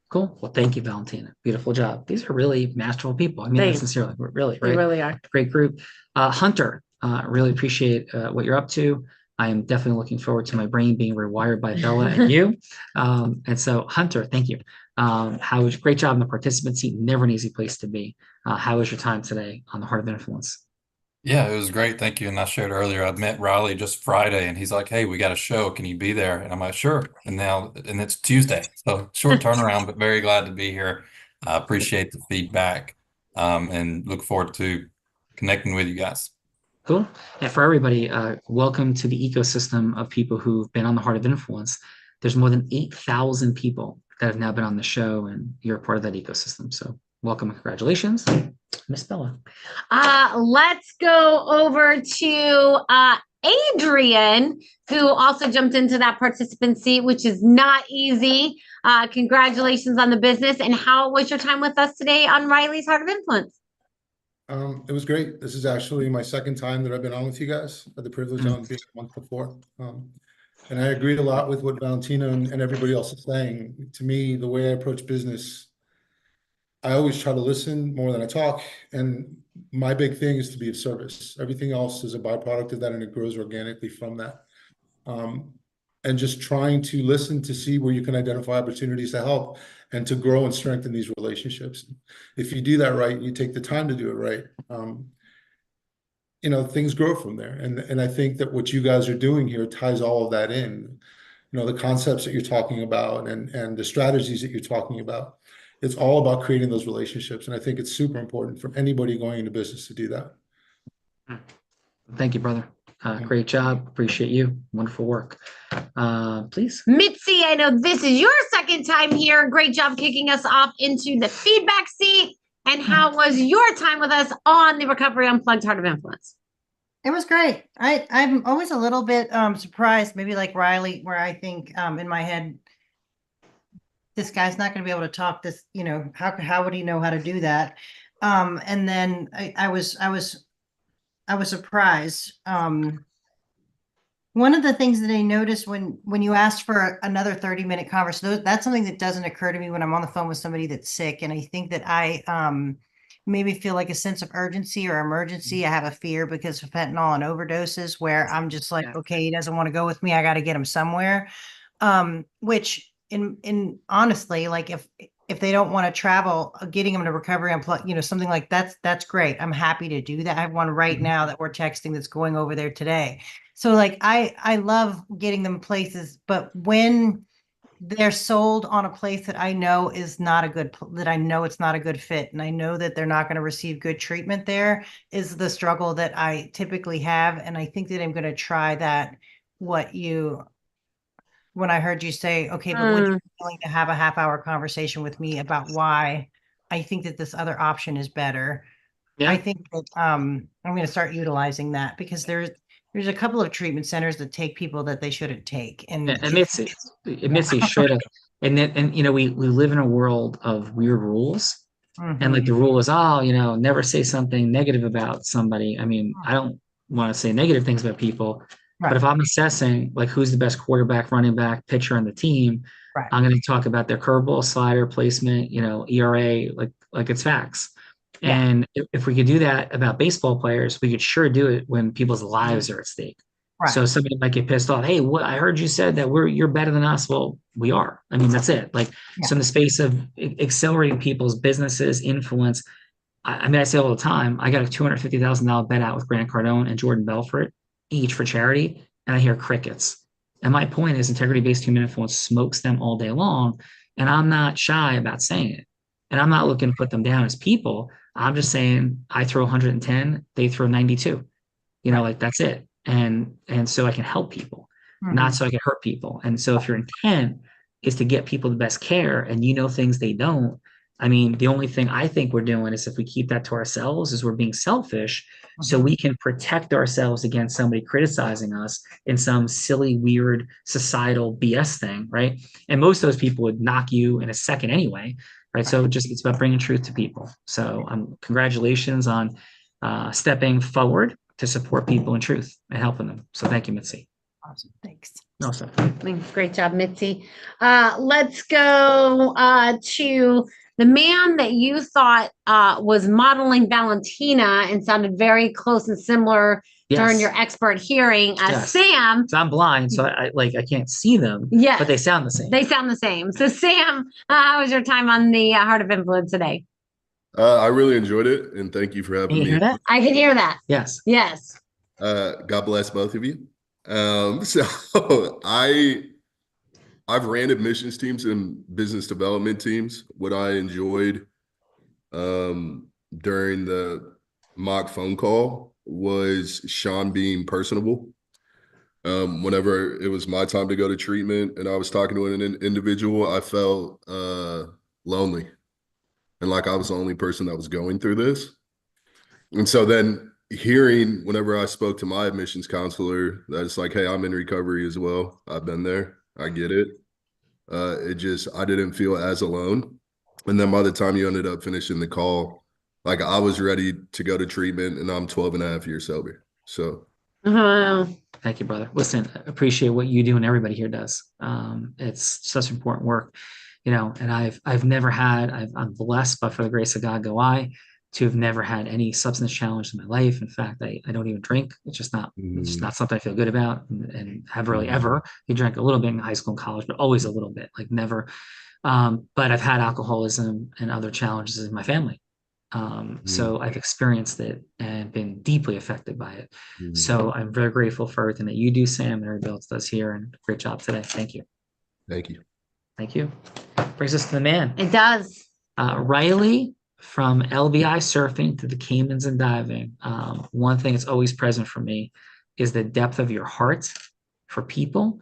Cool. Well, thank you, Valentina. Beautiful job. These are really masterful people. I mean that Thanks. sincerely. We're really, They right? really are. Great group. Hunter, really appreciate what you're up to. I am definitely looking forward to my brain being rewired by Bella and you. And so, Hunter, thank you. Great job in the participant seat. Never an easy place to be. How was your time today on the Heart of Influence? Yeah, it was great. Thank you. And I shared earlier, I met Riley just Friday and he's like, hey, we got a show. Can you be there? And I'm like, sure. And it's Tuesday. So short turnaround, but very glad to be here. I appreciate the feedback and look forward to connecting with you guys. Cool. And for everybody, welcome to the ecosystem of people who've been on the Heart of Influence. There's more than 8,000 people that have now been on the show, and you're a part of that ecosystem. So welcome and congratulations, Miss Bella. Let's go over to Adrian, who also jumped into that participant seat, which is not easy. Congratulations on the business. And how was your time with us today on Riley's Heart of Influence? It was great. This is actually my second time that I've been on with you guys. I had the privilege on being a month before. And I agreed a lot with what Valentina and everybody else is saying. To me, the way I approach business, I always try to listen more than I talk. And my big thing is to be of service. Everything else is a byproduct of that, and it grows organically from that. And just trying to listen to see where you can identify opportunities to help and to grow and strengthen these relationships. If you do that right, you take the time to do it right, things grow from there. And I think that what you guys are doing here ties all of that in. The concepts that you're talking about and the strategies that you're talking about. It's all about creating those relationships. And I think it's super important for anybody going into business to do that. Thank you, brother. Great job. Appreciate you. Wonderful work. Please. Mitzi, I know this is your second time here. Great job kicking us off into the feedback seat. And how was your time with us on the Recovery Unplugged Heart of Influence? It was great. I'm always a little bit surprised, maybe like Riley, where I think in my head, this guy's not going to be able to talk this, how would he know how to do that? And then I was surprised. One of the things that I noticed when you asked for another 30-minute conversation, that's something that doesn't occur to me when I'm on the phone with somebody that's sick. And I think that I maybe feel like a sense of urgency or emergency. I have a fear because of fentanyl and overdoses where I'm just like, okay, he doesn't want to go with me. I got to get him somewhere. Which in honestly, like if they don't want to travel, getting them to Recovery Unplugged, something like that's great. I'm happy to do that. I have one right now that we're texting that's going over there today. So like I love getting them places, but when they're sold on a place that I know is not a good, that I know it's not a good fit, and I know that they're not going to receive good treatment there, is the struggle that I typically have. And I think that I'm going to try that. When I heard you say, okay, but would you be willing to have a half-hour conversation with me about why I think that this other option is better? I think that I'm going to start utilizing that because there's a couple of treatment centers that take people that they shouldn't take, and Mitzi, straight up. And then, and we live in a world of weird rules. And like the rule is, oh, never say something negative about somebody. I mean, I don't want to say negative things about people, but if I'm assessing like who's the best quarterback, running back, pitcher on the team, I'm going to talk about their curveball, slider, placement, ERA, like it's facts. And if we could do that about baseball players, we could sure do it when people's lives are at stake. So somebody might get pissed off. Hey, what I heard you said that you're better than us. Well, we are. I mean, that's it. Like, so in the space of accelerating people's businesses, influence, I mean, I say all the time, I got a $250,000 bet out with Grant Cardone and Jordan Belfort, each for charity, and I hear crickets. And my point is integrity-based human influence smokes them all day long. And I'm not shy about saying it. And I'm not looking to put them down as people. I'm just saying I throw 110, they throw 92. Like that's it. And so I can help people, not so I can hurt people. And so if your intent is to get people the best care and things they don't, I mean, the only thing I think we're doing is if we keep that to ourselves is we're being selfish so we can protect ourselves against somebody criticizing us in some silly, weird societal BS thing, right? And most of those people would knock you in a second anyway, right? So it's about bringing truth to people. So congratulations on stepping forward to support people in truth and helping them. So thank you, Mitzi. Awesome. Thanks. No, sir. Great job, Mitzi. Let's go to the man that you thought was modeling Valentina and sounded very close and similar during your expert hearing. Sam. So I'm blind, so I can't see them. Yes. But they sound the same. They sound the same. So Sam, how was your time on the Heart of Influence today? I really enjoyed it, and thank you for having me. Hear that? I can hear that. Yes. Yes. God bless both of you. So I've ran admissions teams and business development teams. What I enjoyed during the mock phone call was Sean being personable. Whenever it was my time to go to treatment and I was talking to an individual, I felt lonely. And like I was the only person that was going through this. And so then hearing whenever I spoke to my admissions counselor, that it's like, hey, I'm in recovery as well. I've been there. I get it. I didn't feel as alone. And then by the time you ended up finishing the call, like I was ready to go to treatment and I'm 12 and a half years sober. So. Thank you, brother. Listen, appreciate what you do and everybody here does. It's such important work. And I've never had, I'm blessed, but for the grace of God go I, to have never had any substance challenge in my life. In fact, I don't even drink. It's just not something I feel good about and have really ever. You drank a little bit in high school and college, but always a little bit, like never. But I've had alcoholism and other challenges in my family. So I've experienced it and been deeply affected by it. So I'm very grateful for everything that you do, Sam, and everybody else does here. And great job today. Thank you. Thank you. Thank you. Brings us to the man. It does. Riley, from LBI surfing to the Caymans and diving. One thing that's always present for me is the depth of your heart for people,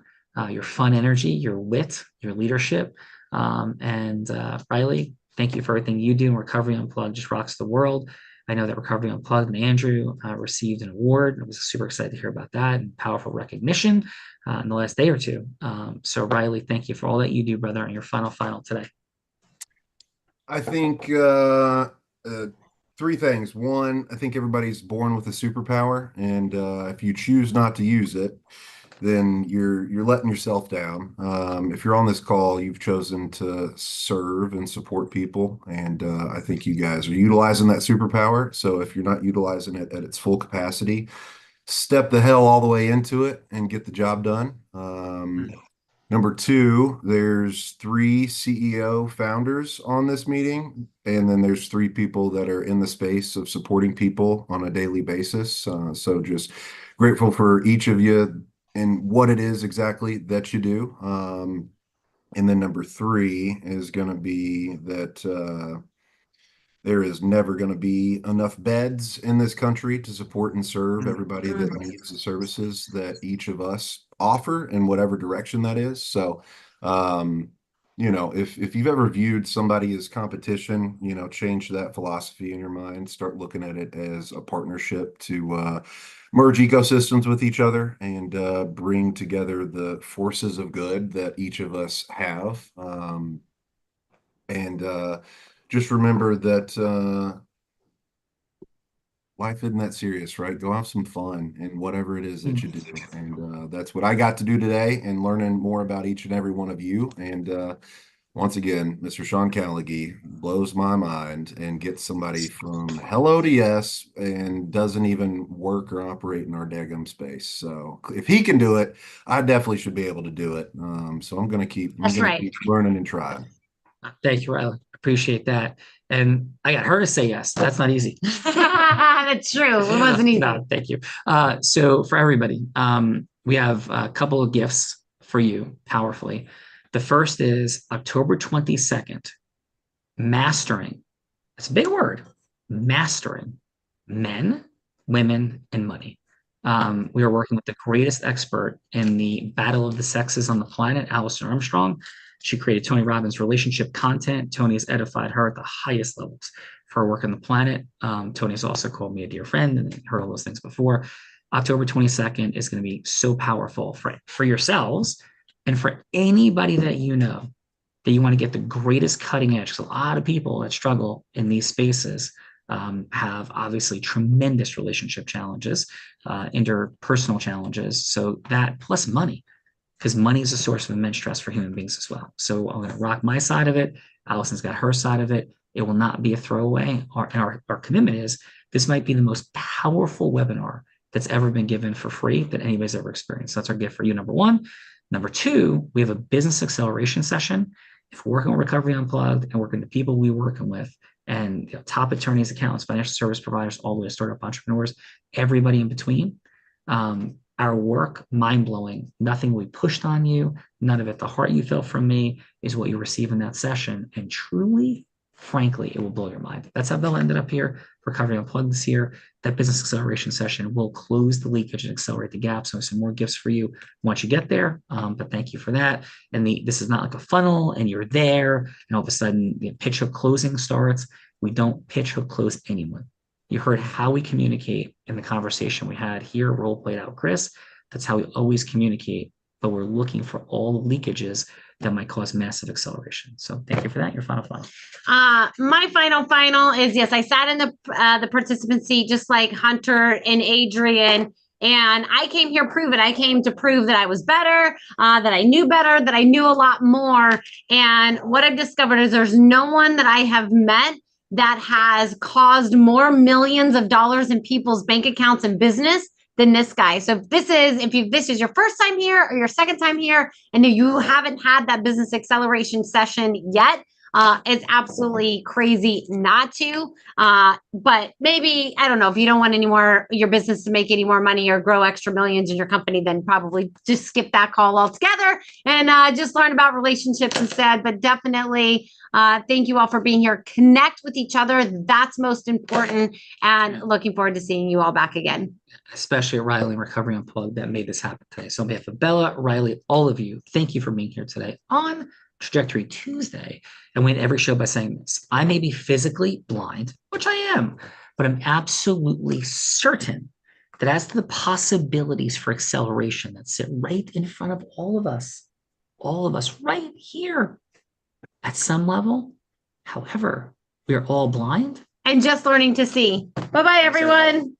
your fun energy, your wit, your leadership. And Riley, thank you for everything you do in Recovery Unplugged. Just rocks the world. I know that Recovery Unplugged and Andrew received an award. I was super excited to hear about that and powerful recognition in the last day or two. So Riley, thank you for all that you do, brother, and your final today. I think three things. One, I think everybody's born with a superpower, and if you choose not to use it, then you're letting yourself down. If you're on this call, you've chosen to serve and support people, and I think you guys are utilizing that superpower. So if you're not utilizing it at its full capacity, step the hell all the way into it and get the job done. Number two, there's 3 CEO founders on this meeting, and then there's 3 people that are in the space of supporting people on a daily basis. So just grateful for each of you and what it is exactly that you do. And then number 3 is going to be that there is never going to be enough beds in this country to support and serve everybody that needs the services that each of us offer in whatever direction that is. So you know, if you've ever viewed somebody as competition, you know, change that philosophy in your mind. Start looking at it as a partnership to merge ecosystems with each other and bring together the forces of good that each of us have. And just remember that life isn't that serious, right? Go have some fun in whatever it is that you do. And that's what I got to do today, and learning more about each and every one of you. And once again, Mr. Sean Callaghy blows my mind and gets somebody from hello to yes and doesn't even work or operate in our daggum space. So if he can do it, I definitely should be able to do it. So I'm gonna keep keep learning and trying. Thank you, Riley. Appreciate that. And I got her to say yes. That's not easy. That's true. It wasn't easy. No, thank you. So for everybody, we have a couple of gifts for you powerfully. The first is October 22nd, mastering. It's a big word. Mastering men, women, and money. We are working with the greatest expert in the battle of the sexes on the planet, Alison Armstrong. She created Tony Robbins' relationship content. Tony has edified her at the highest levels for her work on the planet. Tony's also called me a dear friend and heard all those things before. October 22nd is going to be so powerful for yourselves and for anybody that you know that you want to get the greatest cutting edge. Because a lot of people that struggle in these spaces have obviously tremendous relationship challenges, interpersonal challenges. So that plus money, because money is a source of immense stress for human beings as well. So I'm going to rock my side of it. Allison's got her side of it. It will not be a throwaway. Our commitment is this might be the most powerful webinar that's ever been given for free that anybody's ever experienced. So that's our gift for you, number one. Number two, we have a business acceleration session. If we're working with Recovery Unplugged and working with the people we're working with, and top attorneys, accountants, financial service providers, all the way to startup entrepreneurs, everybody in between. Our work, mind-blowing. Nothing we pushed on you, none of it. The heart you feel from me is what you receive in that session. And truly, frankly, it will blow your mind. That's how Bella ended up here. Recovery Unplugged this year. That business acceleration session will close the leakage and accelerate the gap. So some more gifts for you once you get there. But thank you for that. And this is not like a funnel and you're there and all of a sudden the pitch hook closing starts. We don't pitch hook close anyone. You heard how we communicate in the conversation we had here, role played out, Chris. That's how we always communicate, but we're looking for all the leakages that might cause massive acceleration. So thank you for that. Your final. My final is, yes, I sat in the participant seat just like Hunter and Adrian. And I came here to prove it. I came to prove that I was better, that I knew better, that I knew a lot more. And what I've discovered is there's no one that I have met that has caused more millions of dollars in people's bank accounts and business than this guy. So if this is your first time here or your second time here and you haven't had that business acceleration session yet, it's absolutely crazy not to. But maybe, I don't know, if you don't want your business to make any more money or grow extra millions in your company, then probably just skip that call altogether and just learn about relationships instead. But definitely, thank you all for being here. Connect with each other. That's most important. And looking forward to seeing you all back again. Especially Riley and Recovery Unplugged that made this happen today. So on behalf of Bella, Riley, all of you, thank you for being here today on Trajectory Tuesday. And we end every show by saying this: I may be physically blind, which I am, but I'm absolutely certain that as to the possibilities for acceleration that sit right in front of all of us right here at some level. However, we are all blind and just learning to see. Bye-bye, everyone.